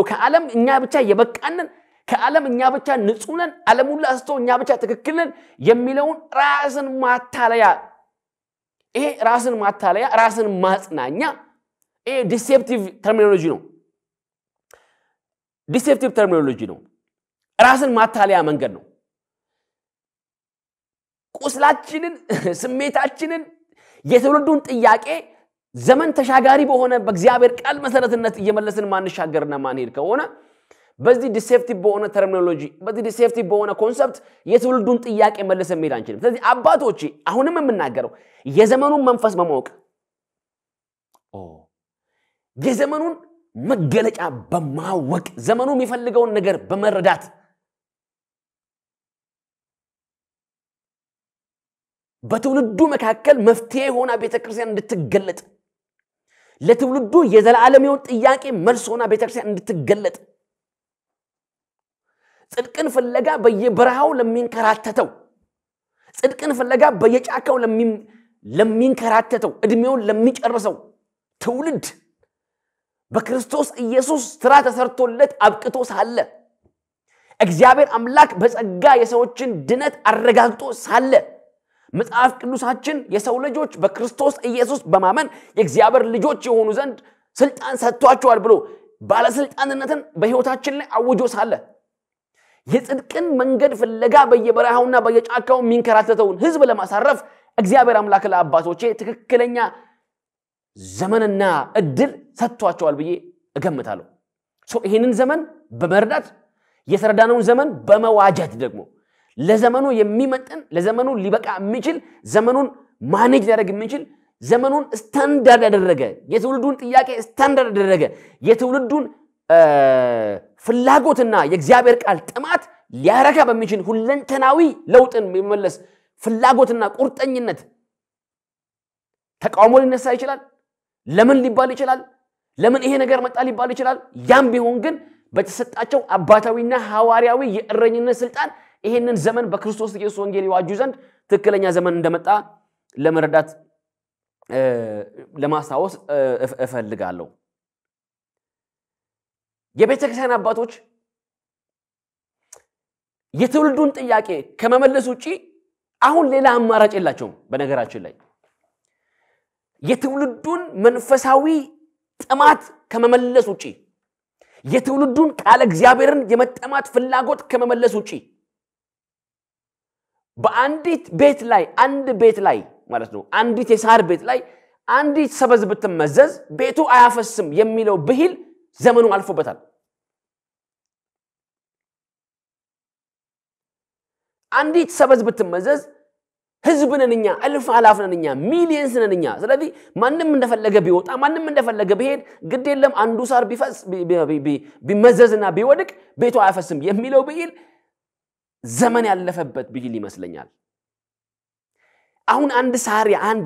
ከዓለም እኛ ብቻ የበቃንን ከዓለም እኛ ብቻ ንጹህ ነን ዓለሙን ላስቶ እኛ ብቻ ትክክል ነን የሚለውን ራስን ማታለያ ይሄ ራስን ማታለያ ራስን ማጽናኛ ይሄ ዲሴፕቲቭ ተርሚኖሎጂ ነው ራስን ማታለያ መንገድ ነው ቁስላችንን ስሜታችንን የትውልዱን ጥያቄ ዘመን ተሻጋሪ በሆነ በእግዚአብሔር ቃል መሰረትነት እየመለስን ማንሻገርና ማንሄድ ከሆነ በዚህ ዲሴፕቲቭ በሆነ ተርሚኖሎጂ በዚህ ዲሴፕቲቭ በሆነ ኮንሰፕት የትውልዱን ጥያቄ መልሰን መሄድ አንችልም። ስለዚህ አባቶቼ አሁንም የምናገረው የዘመኑን መንፈስ በማወቅ የዘመኑን መገለጫ በማወቅ ዘመኑ የሚፈልገውን ነገር በመረዳት በትውልዱ መካከል መፍትሄ ሆና ቤተክርስቲያን እንድትገለጥ ለትውልዱ የዘላለማዊ ጥያቄ መልስ ሆና ቤተክርስቲያን እንድትገለጥ ጽድቅን ፍለጋ በየበረሃው ለሚንከራተተው ጽድቅን ፍለጋ በየጫካው ለሚንከራተተው እድሜውን ለሚጨርሰው ትውልድ በክርስቶስ ኢየሱስ ስራ ተሰርቶለት አብቅቶ ሳለ እግዚአብሔር አምላክ በጸጋ የሰዎችን ድነት አረጋግጦ ሳለ መጽሐፍ ቅዱሳችን የሰው ልጆች በክርስቶስ ኢየሱስ በማመን የእግዚአብሔር ልጆች የሆኑ ዘንድ ስልጣን ሰጥቷቸዋል ብሎ ባለስልጣንነትን በህይወታችን ላይ አውጆ ሳለ የጽድቅን መንገድ ፍለጋ በየበረሃውና በየጫካው የሚንከራተተውን ህዝብ ለማሳረፍ እግዚአብሔር አምላክ ለአባቶቼ ትክክለኛ ዘመንና እድል ሰጥቷቸዋል ብዬ እገምታለሁ። ይሄንን ዘመን በመርዳት የተረዳነውን ዘመን በመዋጀት ደግሞ ለዘመኑ የሚመጥን ለዘመኑ ሊበቃ የሚችል ዘመኑን ማኔጅ ሊያደርግ የሚችል ዘመኑን ስታንዳርድ ያደረገ የትውልዱን ጥያቄ ስታንዳርድ ያደረገ የትውልዱን ፍላጎትና የእግዚአብሔር ቃል ጥማት ሊያረካ በሚችል ሁለንተናዊ ለውጥን የሚመለስ ፍላጎትና ቁርጠኝነት ተቃውሞ ሊነሳ ይችላል። ለምን ሊባል ይችላል? ለምን ይሄ ነገር መጣ ሊባል ይችላል? ያም ቢሆን ግን በተሰጣቸው አባታዊና ሐዋርያዊ የእረኝነት ስልጣን ይሄንን ዘመን በክርስቶስ ኢየሱስ ወንጌል ይዋጁ ዘንድ ትክክለኛ ዘመን እንደመጣ ለመረዳት ለማስታወስ እፈልጋለሁ። የቤተክርስቲያን አባቶች የትውልዱን ጥያቄ ከመመለስ ውጪ አሁን ሌላ አማራጭ የላቸውም። በነገራችን ላይ የትውልዱን መንፈሳዊ ጥማት ከመመለስ ውጪ የትውልዱን ቃል እግዚአብሔርን የመጠማት ፍላጎት ከመመለስ ውጪ በአንዲት ቤት ላይ አንድ ቤት ላይ ማለት ነው አንዲት የሳር ቤት ላይ አንዲት ሰበዝ ብትመዘዝ ቤቱ አያፈስም የሚለው ብሂል ዘመኑ አልፎበታል። አንዲት ሰበዝ ብትመዘዝ ህዝብ ነንኛ አልፍ አላፍ ነንኛ ሚሊየንስ ነንኛ ስለዚህ ማንንም እንደፈለገ ቢወጣ ማንንም እንደፈለገ ቢሄድ ግድ የለም አንዱ ሳር ቢፈስ ቢመዘዝና ቢወድቅ ቤቱ አያፈስም የሚለው ብሂል ዘመን ያለፈበት ብሂል ይመስለኛል። አሁን አንድ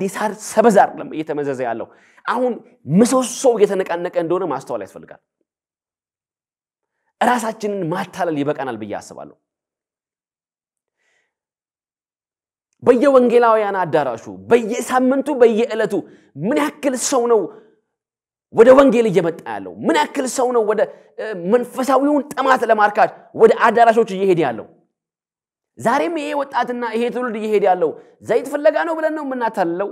የሳር ሰበዝ አይደለም እየተመዘዘ ያለው አሁን ምሰሶው እየተነቃነቀ እንደሆነ ማስተዋል ያስፈልጋል። ራሳችንን ማታለል ይበቃናል ብዬ አስባለሁ። በየወንጌላውያን አዳራሹ በየሳምንቱ በየዕለቱ ምን ያክል ሰው ነው ወደ ወንጌል እየመጣ ያለው? ምን ያክል ሰው ነው ወደ መንፈሳዊውን ጥማት ለማርካት ወደ አዳራሾች እየሄደ ያለው? ዛሬም ይሄ ወጣትና ይሄ ትውልድ እየሄደ ያለው ዘይት ፍለጋ ነው ብለን ነው የምናታልለው?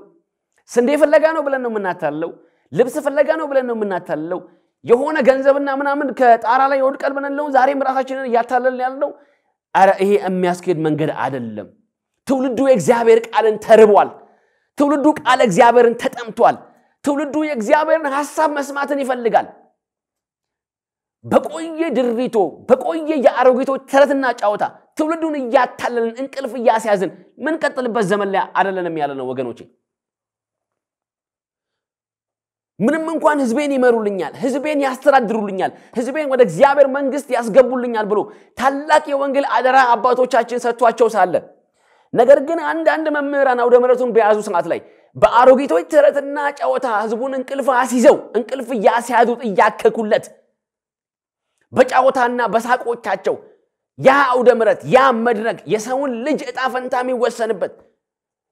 ስንዴ ፍለጋ ነው ብለን ነው የምናታልለው? ልብስ ፍለጋ ነው ብለን ነው የምናታልለው? የሆነ ገንዘብና ምናምን ከጣራ ላይ ይወድቃል ብለን ነው ዛሬም ራሳችንን ያታለልን ያለው? አረ ይሄ የሚያስኬድ መንገድ አይደለም። ትውልዱ የእግዚአብሔር ቃልን ተርቧል። ትውልዱ ቃል እግዚአብሔርን ተጠምቷል። ትውልዱ የእግዚአብሔርን ሐሳብ መስማትን ይፈልጋል። በቆየ ድሪቶ በቆየ የአሮጊቶች ተረትና ጫወታ ትውልዱን እያታለልን እንቅልፍ እያስያዝን ምን ቀጥልበት ዘመን ላይ አይደለንም ያለነው ወገኖቼ። ምንም እንኳን ህዝቤን ይመሩልኛል ህዝቤን ያስተዳድሩልኛል ህዝቤን ወደ እግዚአብሔር መንግስት ያስገቡልኛል ብሎ ታላቅ የወንጌል አደራ አባቶቻችን ሰጥቷቸው ሳለ ነገር ግን አንድ መምህራን አውደ ምሕረቱን በያዙ ሰዓት ላይ በአሮጊቶች ተረትና ጫወታ ህዝቡን እንቅልፍ አስይዘው እንቅልፍ ያስያዙት እያከኩለት በጫወታና በሳቆቻቸው ያ አውደ ምሕረት ያ መድረክ የሰውን ልጅ ዕጣ ፈንታ የሚወሰንበት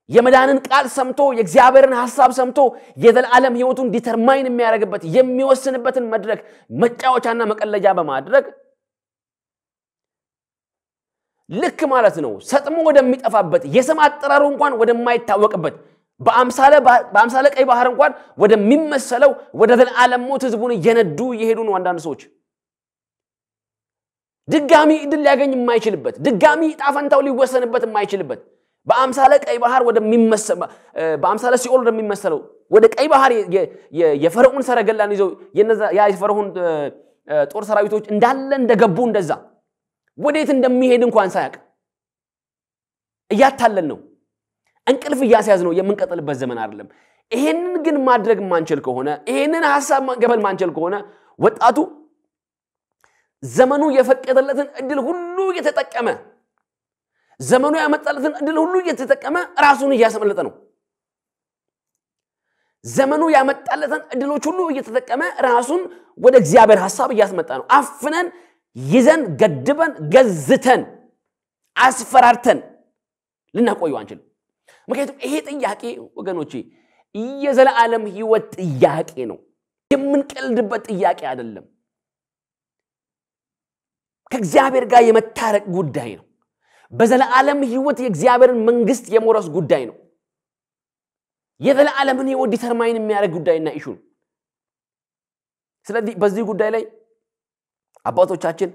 የመዳንን ቃል ሰምቶ የእግዚአብሔርን ሐሳብ ሰምቶ የዘላለም ህይወቱን ዲተርማይን የሚያደርግበት የሚወስንበትን መድረክ መጫወቻና መቀለጃ በማድረግ ልክ ማለት ነው ሰጥሞ ወደሚጠፋበት የስም አጠራሩ እንኳን ወደማይታወቅበት በአምሳለ ቀይ ባህር እንኳን ወደሚመሰለው ወደ ዘላለም ሞት ህዝቡን እየነዱ እየሄዱ ነው አንዳንድ ሰዎች። ድጋሚ እድል ሊያገኝ የማይችልበት ድጋሚ ዕጣ ፈንታው ሊወሰንበት የማይችልበት በአምሳለ ቀይ ባህር ወደሚመሰል በአምሳለ ሲኦል ወደሚመሰለው ወደ ቀይ ባህር የፈርዖን ሰረገላን ይዘው ያ የፈርዖን ጦር ሰራዊቶች እንዳለ እንደገቡ እንደዛ ወዴት እንደሚሄድ እንኳን ሳያቅ እያታለን ነው እንቅልፍ እያስያዝ ነው የምንቀጥልበት ዘመን አይደለም ይሄንን ግን ማድረግ ማንችል ከሆነ ይሄንን ሐሳብ ማንገበል ማንችል ከሆነ ወጣቱ ዘመኑ የፈቀደለትን እድል ሁሉ እየተጠቀመ ዘመኑ ያመጣለትን እድል ሁሉ እየተጠቀመ ራሱን እያሰመለጠ ነው ዘመኑ ያመጣለትን እድሎች ሁሉ እየተጠቀመ ራሱን ወደ እግዚአብሔር ሐሳብ እያስመጣ ነው አፍነን ይዘን ገድበን ገዝተን አስፈራርተን ልናቆየው አንችልም ምክንያቱም ይሄ ጥያቄ ወገኖቼ የዘላለም ህይወት ጥያቄ ነው የምንቀልድበት ጥያቄ አይደለም ከእግዚአብሔር ጋር የመታረቅ ጉዳይ ነው በዘላለም ህይወት የእግዚአብሔርን መንግስት የመውረስ ጉዳይ ነው የዘላለምን ህይወት ዲተርማይን የሚያደርግ ጉዳይና ኢሹ ስለዚህ በዚህ ጉዳይ ላይ አባቶቻችን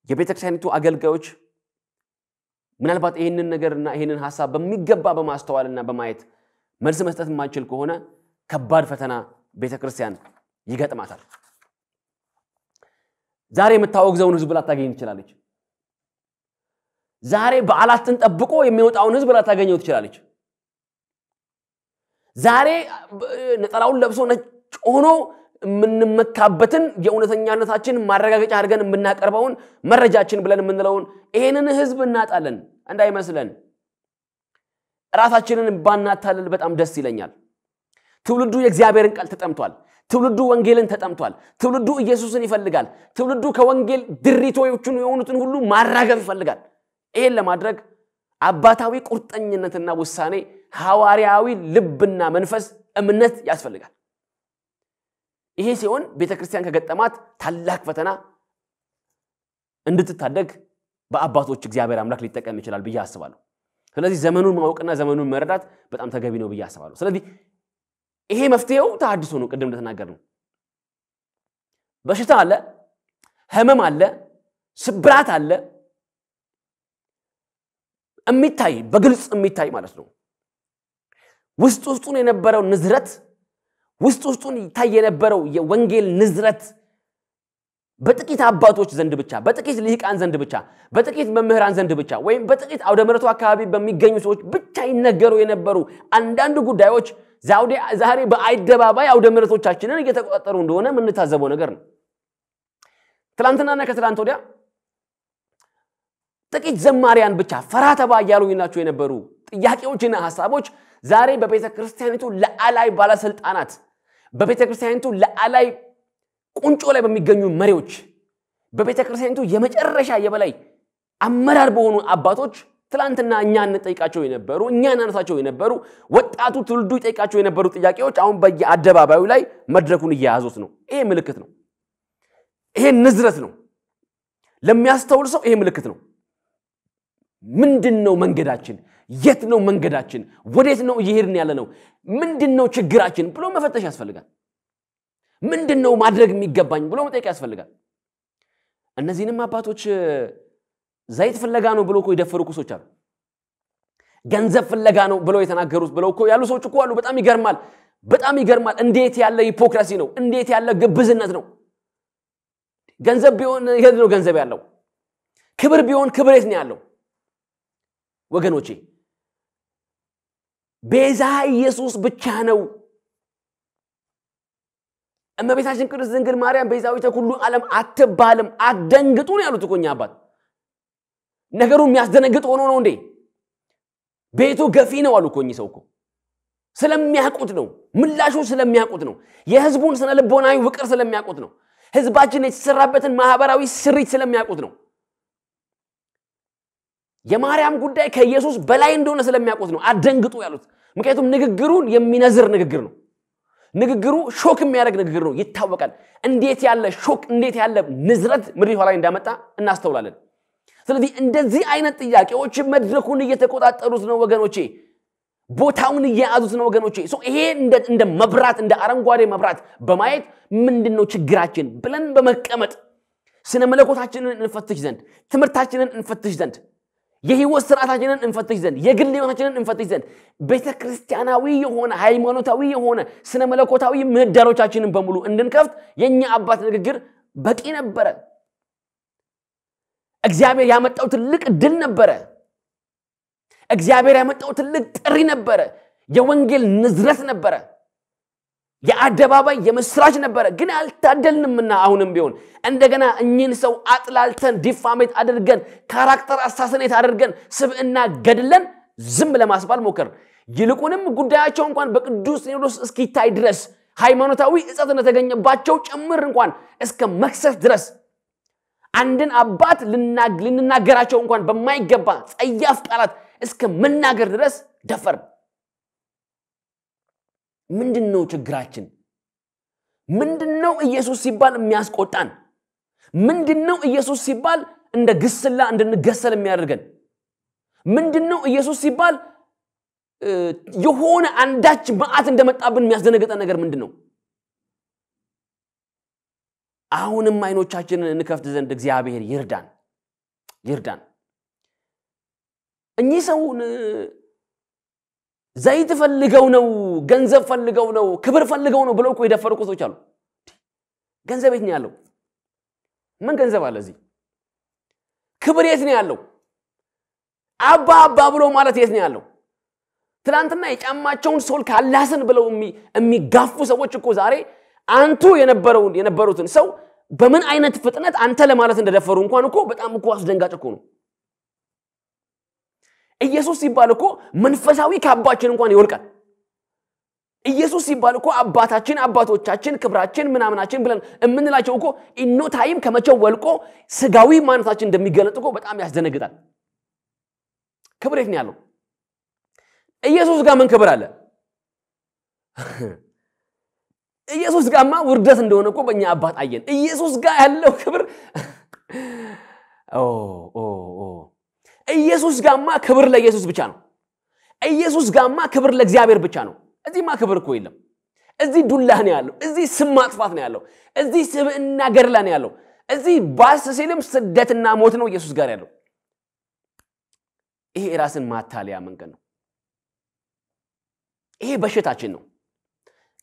የቤተክርስቲያኒቱ አገልጋዮች ምናልባት ይሄንን ነገርና ይሄንን ሐሳብ በሚገባ በማስተዋልና በማየት መልስ መስጠት ማንችል ከሆነ ከባድ ፈተና ቤተክርስቲያን ይገጥማታል ዛሬ የምታወግዘውን ህዝብ ላታገኝ ትችላለች ዛሬ በዓላትን ጠብቆ የሚወጣውን ህዝብ ላታገኘው ትችላለች ዛሬ ነጠላውን ለብሶ ነጭ ሆኖ ምንመካበትን የኡነተኛነታችን ማረጋገጫ አድርገን የምናቀርበውን መረጃችን ብለን የምንለውን ይሄንን ህዝብ እናጣለን እንዳይመስለን ራሳችንን ባናታለል በጣም ደስ ይለኛል ትውልዱ የእግዚአብሔርን ቃል ተጠምቷል ትውልዱ ወንጌልን ተጠምቷል ትውልዱ ኢየሱስን ይፈልጋል ትውልዱ ከወንጌል ድሪቶቹን የሆኑትን ሁሉ ማራገፍ ይፈልጋል ይሄን ለማድረግ አባታዊ ቁርጠኝነትና ውሳኔ ሐዋርያዊ ልብና መንፈስ እምነት ያስፈልጋል ይሄ ሲሆን ቤተክርስቲያን ከገጠማት ታላቅ ፈተና እንድትታደግ በአባቶች እግዚአብሔር አምላክ ሊጠቀም ይችላል ብዬ አስባለሁ ስለዚህ ዘመኑን ማወቅና ዘመኑን መረዳት በጣም ተገቢ ነው ብዬ አስባለሁ ስለዚህ ይሄ መፍትሄው ተሐድሶ ነው ቅድም እንደተናገርነው በሽታ አለ ህመም አለ ስብራት አለ እሚታይ በግልጽ እሚታይ ማለት ነው ውስጡን የነበረው ንዝረት ውስጡን ይታይ የነበረው የወንጌል ንዝረት በጥቂት አባቶች ዘንድ ብቻ በጥቂት ልሂቃን ዘንድ ብቻ በጥቂት መምህራን ዘንድ ብቻ ወይም በጥቂት አውደ ምሕረቱ አካባቢ በሚገኙ ሰዎች ብቻ ይነገሩ የነበሩ አንዳንድ ጉዳዮች ዛሬ በአይደባባይ አውደ ምሕረቶቻችንን እየተቆጣጠሩ እንደሆነ ምን ታዘበው ነገር ነው ትላንትናና ከትላንት ወዲያ ጥቂት ዘማሪያን ብቻ ፈራተባ ያሉ ይናቸው የነበሩ ጥያቄዎችና ሐሳቦች ዛሬ በቤተክርስቲያኒቱ ለዓላይ ባለስልጣናት በቤተክርስቲያኒቱ ለዓላይ ቁንጮ ላይ በሚገኙ መሪዎች በቤተክርስቲያኒቱ የመጨረሻ የበላይ አመራር በሆኑ አባቶች ትላንትና እኛን እንጠይቃቸው የነበሩ እኛን አነሳቸው የነበሩ ወጣቱ ትውልዱ ይጠይቃቸው የነበሩ ጥያቄዎች አሁን በየአደባባዩ ላይ መድረኩን እያያዙት ነው ይሄ ምልክት ነው ይሄ ንዝረት ነው ለሚያስተውል ሰው ይሄ ምልክት ነው ምንድነው መንገዳችን የት ነው መንገዳችን ወዴት ነው እየሄድን ያለነው ምንድነው ችግራችን ብሎ መፈተሽ ያስፈልጋል ምንድነው ማድረግ የሚገባኝ ብሎ መጠየቅ ያስፈልጋል እነዚህንም አባቶች ዘይት ፍለጋ ነው ብሎ ይደፈሩ ኩሶች አሉ ገንዘብ ፍለጋ ነው ብሎ የተናገሩት ብለው ያሉ ሰዎች እኮ አሉ በጣም ይገርማል እንዴት ያለ ሂፖክራሲ ነው እንዴት ያለ ግብዝነት ነው ገንዘብ ቢሆን የት ነው ገንዘብ ያለው ክብር ቢሆን ክብር የት ነው ያለው ወገኖቼ ቤዛ ኢየሱስ ብቻ ነው እመቤታችን ቅድስት ድንግል ማርያም ቤዛዊተ ኩሉ ዓለም አትባልም አትደንግጡ ነው ያሉት እኮኛ አባት ነገሩ የሚያስደነግጥ ሆኖ ነው እንዴ ቤቱ ገፊ ነው አሉ እኮኝ ሰው እኮ ስለሚያቁት ነው ምላሹ ስለሚያቁት ነው የህዝቡን ስነ ልቦናዊ ውቅር ስለሚያቁት ነው ህዝባችን የተሰራበትን ማህበራዊ ስሪት ስለሚያቁት ነው የማርያም ጉዳይ ከኢየሱስ በላይ እንደሆነ ስለሚያቁት ነው አትደንግጡ ያሉት ምክንያቱም ንግግሩን የሚነዝር ንግግር ነው ንግግሩ ሾክ የሚያደርግ ንግግር ነው ይታወቃል እንዴት ያለ ሾክ እንዴት ያለ ንዝረት ምድሪቷ ላይ እንዳመጣ እናስተውላለን ስለዚህ እንደዚህ አይነት ጥያቄዎች መድረኩን እየተቆጣጠሩት ነው ወገኖቼ ቦታውን እያያዙት ነው ወገኖቼ ይሄ እንደ መብራት እንደ አረንጓዴ መብራት በማየት ምንድነው ችግራችን ብለን በመቀመጥ ስነ መለኮታችንን እንፈትሽ ዘንድ ትምርታችንን እንፈትሽ ዘንድ የህይወት ስርዓታችንን እንፈትሽ ዘንድ የግል ህይወታችንን እንፈትሽ ዘንድ ቤተክርስቲያናዊ የሆነ ሃይማኖታዊ የሆነ ስነ መለኮታዊ ምህዳሮቻችንን በሙሉ እንድንከፍት የኛ አባት ንግግር በቂ ነበረ እግዚአብሔር ያመጣው ትልቅ ድል ነበረ እግዚአብሔር ያመጣው ትልቅ ጥሪ ነበረ የወንጌል ንዝረት ነበረ የአደባባይ የመስራች ነበረ ግን አልታደልንምና አሁንም ቢሆን እንደገና እኚህን ሰው አጥላልተን ዲፋሜት አድርገን ካራክተር አሳሰኔት አድርገን ስብዕና ገድለን ዝም ለማስባል ሞከር ይልቁንም ጉዳያቸው እንኳን በቅዱስ ሲኖዶስ እስኪታይ ድረስ ሃይማኖታዊ እጸት እንደተገኘባቸው ጭምር እንኳን እስከ መክሰስ ድረስ አንድን አባት ልንናገራቸው እንኳን በማይገባ ጸያፍ ቃላት እስከ መናገር ድረስ ደፈር ምንድነው ችግራችን ምንድነው ኢየሱስ ሲባል የሚያስቆጣን ምንድነው ኢየሱስ ሲባል እንደ ግስላ እንድንገሰል የሚያደርገን ምንድነው ኢየሱስ ሲባል የሆነ አንዳች መዓት እንደመጣብን የሚያስደነግጠን ነገር ምንድነው አሁንም አይኖቻችንን እንከፍት ዘንድ እግዚአብሔር ይርዳን እኚህ ሰውን ዘይት ፈልገው ነው ገንዘብ ፈልገው ነው ክብር ፈልገው ነው ብለው እኮ የደፈሩ ሰዎች አሉ ገንዘብ የት ነው ያለው ምን ገንዘብ አለ እዚህ ክብር የት ነው ያለው አባ ብሎ ማለት የት ነው ያለው ትላንትና የጫማቸውን ሶል ካላስን ብለው የሚጋፉ ሰዎች እኮ ዛሬ አንቱ የነበሩትን ሰው በምን አይነት ፍጥነት አንተ ለማለት እንደደፈሩ እንኳን እኮ በጣም እኮ አስደንጋጭ እኮ ነው ኢየሱስ ሲባል እኮ መንፈሳዊ ካባችን እንኳን ይወልቃል ኢየሱስ ሲባል እኮ አባቶቻችን ክብራችን ምናምናችን ብለን እምንላቸው እኮ ኢኖ ታይም ከመቸው ወልቆ ስጋዊ ማንነታችን እንደሚገለጥ እኮ በጣም ያስደነግጣል ክብር የት ነው ያለው ኢየሱስ ጋር ምን ክብር አለ ኢየሱስ ጋርማ ውርደት እንደሆነ እኮ በእኛ አባት አየን ኢየሱስ ጋር ያለው ክብር ኢየሱስ ጋርማ ክብር ለኢየሱስ ብቻ ነው ኢየሱስ ጋርማ ክብር ለእግዚአብሔር ብቻ ነው እዚህማ ክብር እኮ የለም እዚህ ዱላህ ነው ያለው እዚህ ስም ማጥፋት ነው ያለው እዚህ ስብዕና ገድላ ነው ያለው እዚህ ባስ ሲልም ስደትና ሞት ነው ኢየሱስ ጋር ያለው ይሄ ራስን ማታለያ መንገድ ነው ይሄ በሽታችን ነው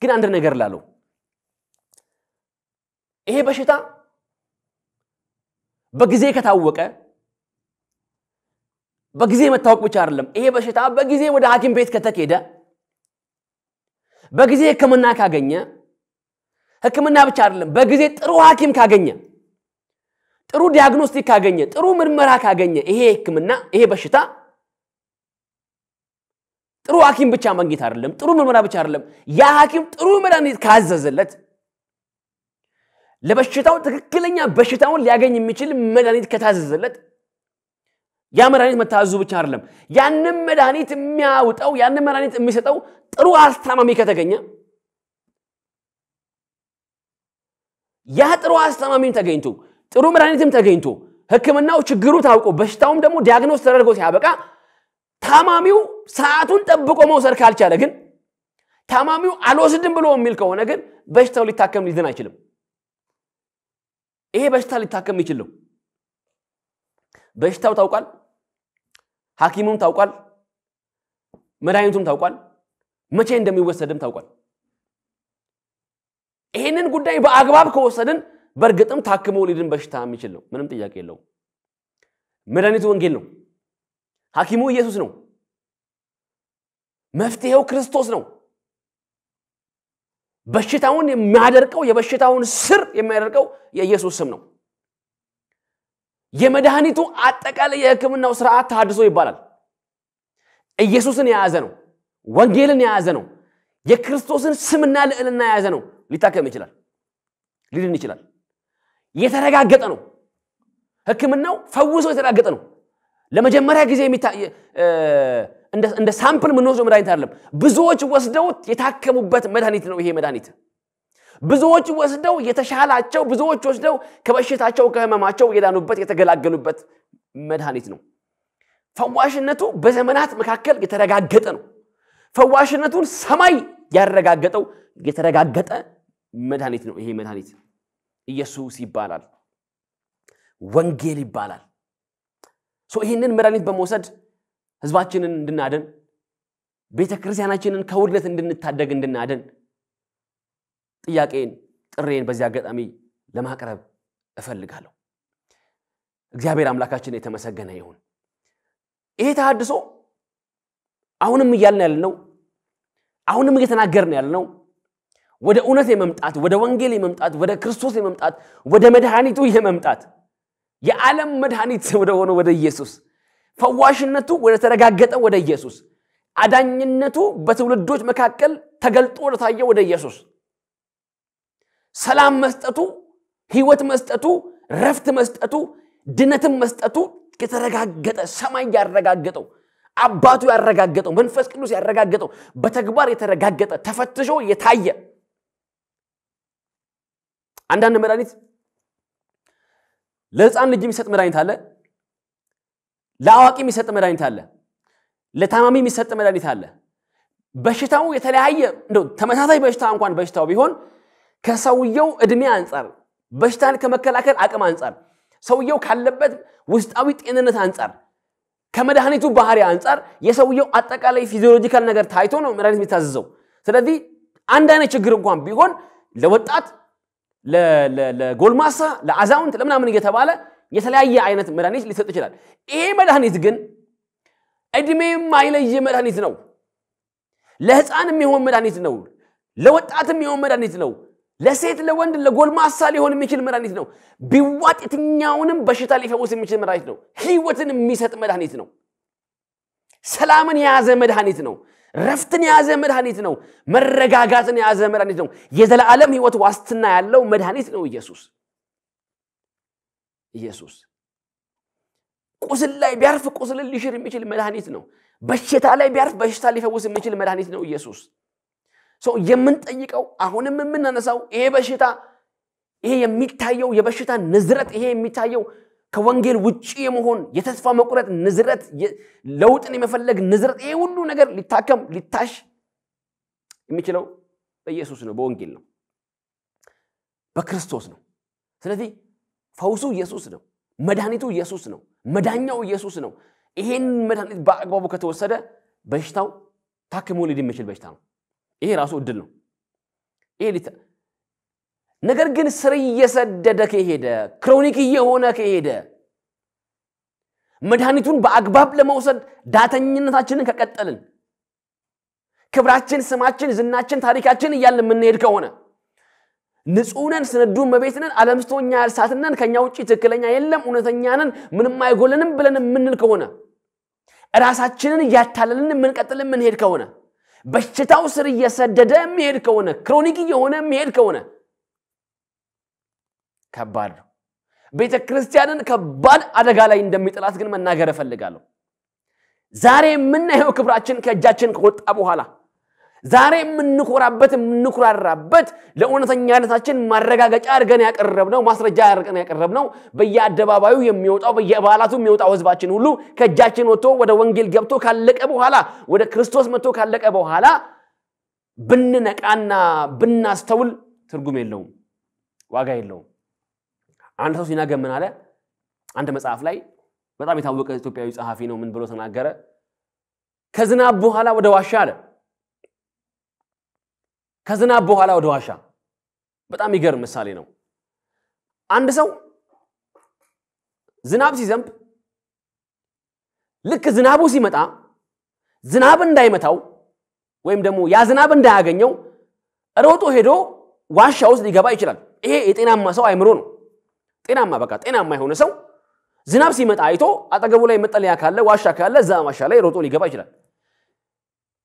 ግን አንድ ነገር ላለው ይሄ በሽታ በጊዜ ከታወቀ በጊዜ መታወቅ ብቻ አይደለም ይሄ በሽታ በጊዜ ወደ ሐኪም ቤት ከተከደ በጊዜ ህክምና ካገኘ ህክምና ብቻ አይደለም በጊዜ ጥሩ ሐኪም ካገኘ ጥሩ ዲያግኖስቲክ ካገኘ ጥሩ ምርመራ ካገኘ ይሄ ህክምና ይሄ በሽታ ጥሩ ሐኪም ብቻ ማግኘት አይደለም ጥሩ ምርመራ ብቻ አይደለም ያ ሐኪም ጥሩ መድኃኒት ካዘዘለት ለበሽታው ትክክለኛ በሽታውን ሊያገኝ የሚችል መድኃኒት ከታዘዘለት ያ መድኃኒት መታዘዙ ብቻ አይደለም ያንን መድኃኒት የሚያውጣው ያንን መድኃኒት የሚሰጠው ጥሩ አስተማሚ ከተገኘ ያ ጥሩ አስተማሚም ተገኝቶ ጥሩ መድኃኒትም ተገኝቶ ህክምናው ችግሩ ታውቆ በሽታውም ደግሞ ዲያግኖስ ተደርጎ ሲያበቃ ታማሚው ሰዓቱን ጠብቆ መውሰድ ካልቻለ ግን ታማሚው አልወስድም ብሎ የሚል ከሆነ ግን በሽታው ሊታከም ሊድን አይችልም ይሄ በሽታ ሊታከም ይችላል በሽታው ታውቋል ሐኪሙም ታውቋል መድኃኒቱም ታውቋል መቼ እንደሚወሰድም ታውቋል ይሄንን ጉዳይ በአግባብ ከወሰድን በርግጥም ታክሞ ሊድን በሽታ የሚችል ነው ምንም ጥያቄ የለው መድኃኒቱ ወንጌል ነው ሐኪሙ ኢየሱስ ነው መፍትሄው ክርስቶስ ነው በሽታውን የሚያደርቀው የበሽታውን ስር የሚያደርቀው የኢየሱስ ስም ነው የመድኃኒቱ አጠቃላይ የህክምናው ስርዓት ተሐድሶ ይባላል ኢየሱስን የያዘ ነው ወንጌልን የያዘ ነው የክርስቶስን ስምና ልዕልና የያዘ ነው ሊታከም ይችላል ሊድን ይችላል የተረጋገጠ ነው ህክምናው ፈውሶ የተረጋገጠ ነው ለመጀመሪያ ጊዜ እንደ ሳምፕል ምንወስደው መድኃኒት አይደለም ብዙዎች ወስደው የታከሙበት መድኃኒት ነው ይሄ መድኃኒት ብዙዎች ወስደው የተሻላቸው ብዙዎች ወስደው ከበሽታቸው ከህመማቸው የዳኑበት የተገላገሉበት መድኃኒት ነው ፈዋሽነቱ በዘመናት መካከል የተረጋገጠ ነው ፈዋሽነቱን ሰማይ ያረጋገጠው የተረጋገጠ መድኃኒት ነው ይሄ መድኃኒት ኢየሱስ ይባላል ወንጌል ይባላል ይህንን መድኃኒት በመውሰድ ህዝባችንን እንድናደን ቤተክርስቲያናችንን ከውድቀት እንድንታደግ እንድናደን ጥያቄን ጥሬን በዚህ አጋጣሚ ለማቅረብ እፈልጋለሁ። እግዚአብሔር አምላካችን የተመሰገነ ይሁን። ይሄ ተሐድሶ አሁንም እያልን ያለነው አሁንም እየተናገርን ያለነው ወደ እውነት የመምጣት ወደ ወንጌል የመምጣት ወደ ክርስቶስ የመምጣት ወደ መድኃኒቱ የመምጣት የዓለም መድኃኒት ወደ ሆነው ወደ ኢየሱስ ፈዋሽነቱ ወደ ተረጋገጠ ወደ ኢየሱስ አዳኝነቱ በትውልዶች መካከል ተገልጦ ወደ ታየው ወደ ኢየሱስ ሰላም መስጠቱ ሕይወት መስጠቱ ረፍት መስጠቱ ድነትም መስጠቱ ከተረጋገጠ ሰማይ ያረጋገጠው አባቱ ያረጋገጠው መንፈስ ቅዱስ ያረጋገጠው በተግባር የተረጋገጠ ተፈትሾ የታየ አንዳንድ መድኃኒት ለሕፃን ልጅ የሚሰጥ መድኃኒት አለ ለአዋቂ የሚሰጥ መድኃኒት አለ ለታማሚ የሚሰጥ መድኃኒት አለ በሽታው የተለያየ እንደው ተመሳሳይ በሽታ እንኳን በሽታው ቢሆን ከሰውየው እድሜ አንፃር በሽታን ከመከላከል አቅም አንፃር ሰውየው ካለበት ውስጣዊ ጤንነት አንፃር ከመድኃኒቱ ባህሪ አንፃር የሰውየው አጠቃላይ ፊዚዮሎጂካል ነገር ታይቶ ነው መድኃኒት የሚታዘዘው ስለዚህ አንድ አይነት ችግር እንኳን ቢሆን ለወጣት ለጎልማሳ ለአዛውንት ለምናምን እየተባለ የተለያየ አይነት መድኃኒት ሊሰጥ ይችላል ይሄ መድኃኒት ግን እድሜም አይለየ መድኃኒት ነው ለሕፃንም ይሆን መድኃኒት ነው ለወጣትም ይሆን መድኃኒት ነው ለሴት ለወንድ ለጎልማሳ ሊሆን የሚችል መድኃኒት ነው ቢዋጥ የትኛውንም በሽታ ሊፈውስ የሚችል መድኃኒት ነው ሕይወትን የሚሰጥ መድኃኒት ነው ሰላምን የያዘ መድኃኒት ነው ረፍትን የያዘ መድኃኒት ነው መረጋጋትን የያዘ መድኃኒት ነው የዘላለም ሕይወት ዋስትና ያለው መድኃኒት ነው ኢየሱስ ቁስል ላይ ቢያርፍ ቁስልን ሊሽር የሚችል መድኃኒት ነው በሽታ ላይ ቢያርፍ በሽታ ሊፈውስ የሚችል መድኃኒት ነው ኢየሱስ የምንጠይቀው አሁንም የምናነሳው ይሄ በሽታ ይሄ የሚታየው የበሽታ ንዝረት ይሄ የሚታየው ከወንጌል ውጪ የመሆን የተስፋ መቁረጥ ንዝረት ለውጥን የመፈለግ ንዝረት ይሄ ሁሉ ነገር ሊታከም ሊታሽ የሚችለው በኢየሱስ ነው በወንጌል ነው በክርስቶስ ነው ስለዚህ ፈውሱ ኢየሱስ ነው መድኃኒቱ ኢየሱስ ነው መዳኛው ኢየሱስ ነው ይሄን መድኃኒት በአግባቡ ከተወሰደ በሽታው ታክሞ ሊድን የሚችል በሽታ ነው ይሄ ራሱ እድል ነው ይሄ ነገር ግን ስር እየሰደደ ከሄደ ክሮኒክ እየሆነ ከሄደ መድኃኒቱን በአግባብ ለመውሰድ ዳተኝነታችንን ከቀጠልን ክብራችን ስማችን ዝናችን ታሪካችን እያልን የምንሄድ ከሆነ ንጹህነን ስነዱን መቤትነን ዓለምስቶኛ ያልሳትነን ከኛ ውጪ ትክክለኛ የለም እውነተኛነን ምንም አይጎለንም ብለን የምንል ከሆነ ራሳችንን እያታለልን የምንቀጥል የምንሄድ ከሆነ በሽታው ስር እየሰደደ የሚሄድ ከሆነ ክሮኒክ እየሆነ የሚሄድ ከሆነ ከባድ ነው ቤተክርስቲያንን ከባድ አደጋ ላይ እንደሚጥላት ግን መናገር እፈልጋለሁ ዛሬ የምናየው ክብራችን ከእጃችን ከወጣ በኋላ ዛሬ የምንኩራራበት ለእውነተኛነታችን ማረጋገጫ አድርገን ያቀረብነው ማስረጃ አድርገን ያቀረብነው በየአደባባዩ የሚወጣው በየባላቱ የሚወጣው ህዝባችን ሁሉ ከእጃችን ወጥቶ ወደ ወንጌል ገብቶ ካለቀ በኋላ ወደ ክርስቶስ መጥቶ ካለቀ በኋላ ብንነቃና ብናስተውል ትርጉም የለውም ዋጋ የለውም አንድ ሰው ሲናገር ምን አለ አንድ መጽሐፍ ላይ በጣም የታወቀ ኢትዮጵያዊ ጸሐፊ ነው ምን ብሎ ተናገረ ከዝናብ በኋላ ወደ ዋሻ አለ ከዝናብ በኋላ ወደ ዋሻ በጣም ይገርም ምሳሌ ነው አንድ ሰው ዝናብ ሲዘንብ ልክ ዝናቡ ሲመጣ ዝናብ እንዳይመታው ወይም ደግሞ ያ ዝናብ እንዳያገኘው ሮጦ ሄዶ ዋሻ ውስጥ ሊገባ ይችላል ይሄ የጤናማ ሰው አይምሮ ነው ጤናማ የሆነ ሰው ዝናብ ሲመጣ አይቶ አጠገቡ ላይ መጠለያ ካለ ዋሻ ካለ እዛ ዋሻ ላይ ሮጦ ሊገባ ይችላል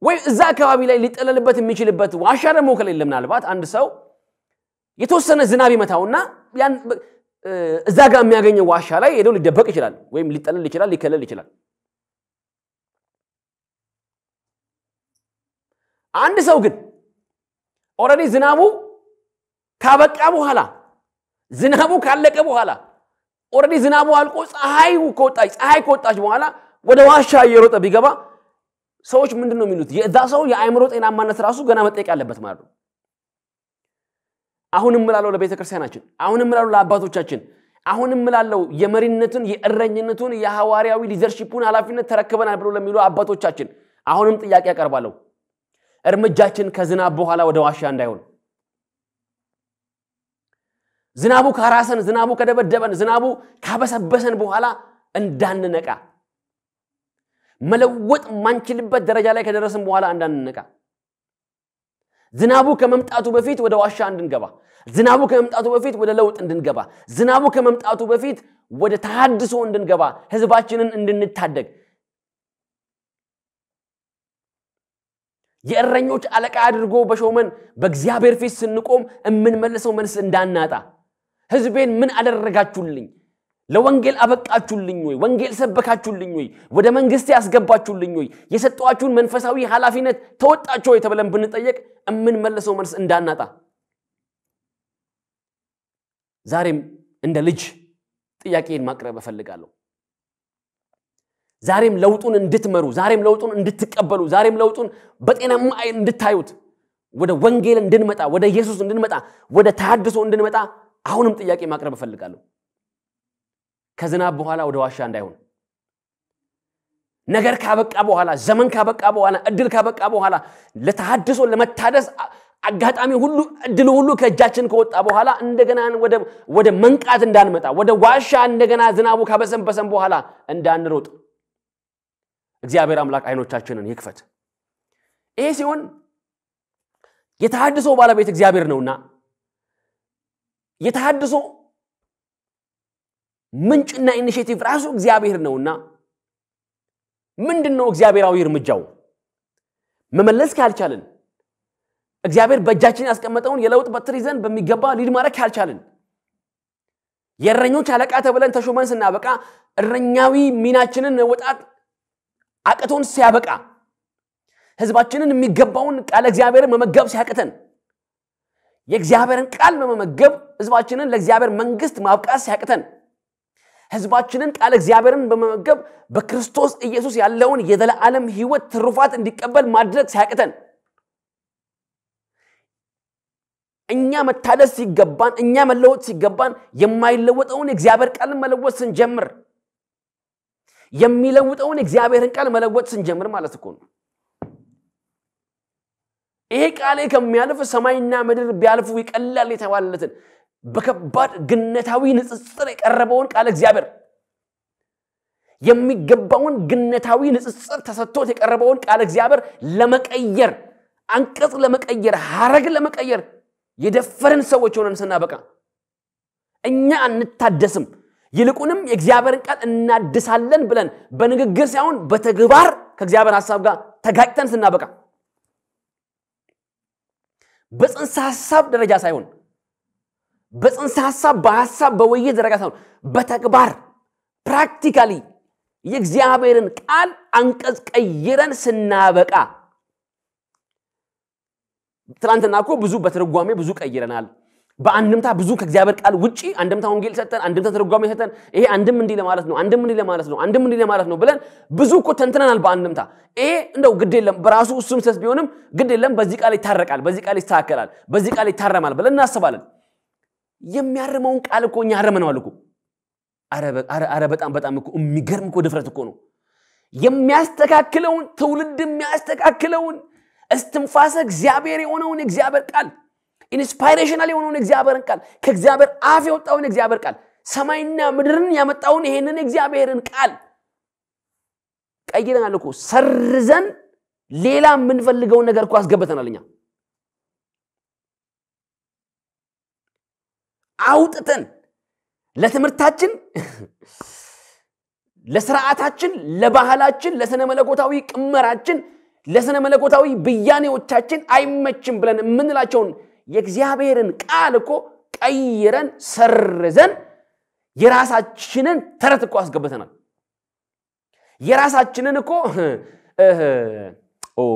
ወይ እዛ አካባቢ ላይ ሊጠለልበት የሚችልበት ዋሻ ደግሞ ከሌለ ምናልባት አንድ ሰው የተወሰነ ዝናብ ይመታውና ያን እዛ ጋር የሚያገኘው ዋሻ ላይ ሄዶ ሊደበቅ ይችላል ወይም ሊጠለል ይችላል ሊከለል ይችላል አንድ ሰው ግን ኦሬዲ ዝናቡ ካበቃ በኋላ ዝናቡ ካለቀ በኋላ ኦሬዲ ዝናቡ አልቆ ፀሐይ ከወጣች በኋላ ወደ ዋሻ እየሮጠ ቢገባ ሰዎች ምንድነው የሚሉት የዛ ሰው የአይምሮ ጤናማነት ራሱ ገና መጠየቅ ያለበት ማለት ነው አሁንም ምላለው ለቤተክርስቲያናችን አሁንም ምላለው ለአባቶቻችን አሁንም ምላለው የመሪነቱን የእረኝነቱን የሐዋርያዊ ሊደርሺፑን ኃላፊነት ተረክበናል ብሎ ለሚሉ አባቶቻችን አሁንም ጥያቄ ያቀርባለሁ እርምጃችን ከዝናብ በኋላ ወደ ዋሻ እንዳይሆን ዝናቡ ካራሰን ዝናቡ ከደበደበን ዝናቡ ካበሰበሰን በኋላ እንዳንነቃ መለወጥ ማንችልበት ደረጃ ላይ ከደረስን በኋላ እንዳንነቃ ዝናቡ ከመምጣቱ በፊት ወደ ዋሻ እንድንገባ ዝናቡ ከመምጣቱ በፊት ወደ ለውጥ እንድንገባ ዝናቡ ከመምጣቱ በፊት ወደ ተሐድሶ እንድንገባ ህዝባችንን እንድንታደግ የእረኞች አለቃ አድርጎ በሾመን በእግዚአብሔር ፊት ስንቆም እምንመልሰው መልስ እንዳናጣ ህዝቤን ምን አደረጋችሁልኝ ለወንጌል አበቃችሁልኝ ወይ ወንጌል ሰበካችሁልኝ ወይ ወደ መንግስት ያስገባችሁልኝ ወይ የሰጣችሁን መንፈሳዊ ኃላፊነት ተወጣችሁ ወይ ተብለን ብንጠየቅ እምንመልሰው መልስ እንዳናጣ ዛሬም እንደ ልጅ ጥያቄን ማቅረብ እፈልጋለሁ ዛሬም ለውጡን እንድትመሩ ዛሬም ለውጡን እንድትቀበሉ ዛሬም ለውጡን በጤናማ አይን እንድታዩት ወደ ወንጌል እንድንመጣ ወደ ኢየሱስ እንድንመጣ ወደ ተሐድሶ እንድንመጣ አሁንም ጥያቄ ማቅረብ እፈልጋለሁ ከዝናብ በኋላ ወደ ዋሻ እንዳይሆን ነገር ካበቃ በኋላ ዘመን ካበቃ በኋላ እድል ካበቃ በኋላ ለተሐድሶ ለመታደስ አጋጣሚ ሁሉ እድል ሁሉ ከእጃችን ከወጣ በኋላ እንደገና ወደ መንቃት እንዳንመጣ ወደ ዋሻ እንደገና ዝናቡ ካበሰበሰን በኋላ እንዳንሮጥ እግዚአብሔር አምላክ አይኖቻችንን ይክፈት ይሄ ሲሆን የተሐድሶ ባለቤት እግዚአብሔር ነውና የተሐድሶ ምንጭና ኢኒሺዬቲቭ ራሱ እግዚአብሔር ነውና ምንድነው እግዚአብሔራዊ እርምጃው መመለስ ካልቻለን እግዚአብሔር በእጃችን ያስቀመጠውን የለውጥ በትር ይዘን በሚገባ ሊድ ማድረግ ካልቻለን የእረኞች አለቃ ተብለን ተሾመን ስናበቃ እረኛዊ ሚናችንን ወጣት አቅቶን ሲያበቃ ህዝባችንን የሚገባውን ቃል እግዚአብሔር መመገብ ሲያቅተን የእግዚአብሔርን ቃል መመገብ ህዝባችንን ለእግዚአብሔር መንግስት ማብቃት ሲያቅተን ህዝባችንን ቃል እግዚአብሔርን በመመገብ በክርስቶስ ኢየሱስ ያለውን የዘላለም ህይወት ትሩፋት እንዲቀበል ማድረግ ሲያቅተን እኛ መታደስ ሲገባን እኛ መለወጥ ሲገባን የማይለወጠውን እግዚአብሔር ቃል መለወጥ ስንጀምር የሚለውጠውን እግዚአብሔርን ቃል መለወጥ ስንጀምር ማለት እኮ ነው ይሄ ቃል ከሚያልፍ ሰማይና ምድር ቢያልፉ ይቀላል የተባለለትን በከባድ ግነታዊ ንጽጽር የቀረበውን ቃል እግዚአብሔር የሚገባውን ግነታዊ ንጽጽር ተሰጥቶት የቀረበውን ቃል እግዚአብሔር ለመቀየር አንቀጽ ለመቀየር ሐረግ ለመቀየር የደፈረን ሰዎች ሆነን ስናበቃ እኛ አንታደስም ይልቁንም የእግዚአብሔርን ቃል እናድሳለን ብለን በንግግር ሳይሆን በተግባር ከእግዚአብሔር ሐሳብ ጋር ተጋጭተን ስናበቃ በጽንሰ ሐሳብ ደረጃ ሳይሆን በጽንሰ ሐሳብ በሐሳብ በውይይት ደረጃ ሳይሆን በተግባር ፕራክቲካሊ የእግዚአብሔርን ቃል አንቀጽ ቀይረን ስናበቃ ትላንትና እኮ ብዙ በትርጓሜ ብዙ ቀይረናል በአንድምታ ብዙ ከእግዚአብሔር ቃል ውጪ አንድምታ ወንጌል ሰጠን አንድምታ ትርጓሜ ሰጠን ይሄ አንድም እንዲ ለማለት ነው አንድም እንዲ ለማለት ነው አንድም እንዲ ለማለት ነው ብለን ብዙ እኮ ተንትነናል በአንድምታ ይሄ እንደው ግድ የለም በራሱ እሱም ሰስ ቢሆንም ግድ የለም በዚህ ቃል ይታረቃል በዚህ ቃል ይስተካከላል በዚህ ቃል ይታረማል ብለን እናስባለን የሚያርመውን ቃል እኮ እኛ አረመናል እኮ አረ በጣም እኮ የሚገርም እኮ ድፍረት እኮ ነው የሚያስተካክለውን ትውልድ የሚያስተካክለውን استنفاس እግዚአብሔር የሆነውን እግዚአብሔር ቃል ኢንስፓይሬሽናል የሆነውን እግዚአብሔርን ቃል ከእግዚአብሔር አፍ የወጣውን እግዚአብሔር ቃል ሰማይና ምድርን ያመጣውን ይሄንን እግዚአብሔርን ቃል ቀይረናል እኮ ሰርዘን ሌላ ምን ፈልገው ነገር እኮ አስገብተናልኛ አውጥተን ለትምርታችን ለሥርዓታችን ለባህላችን ለሰነ መለኮታዊ ቅመራችን ለሰነ መለኮታዊ በያኔዎቻችን አይመችም ብለን ምንላቸውን የእግዚአብሔርን ቃል እኮ ቀይረን ሰርዘን የራሳችንን ተረት እኮ አስገብተናል የራሳችንን እኮ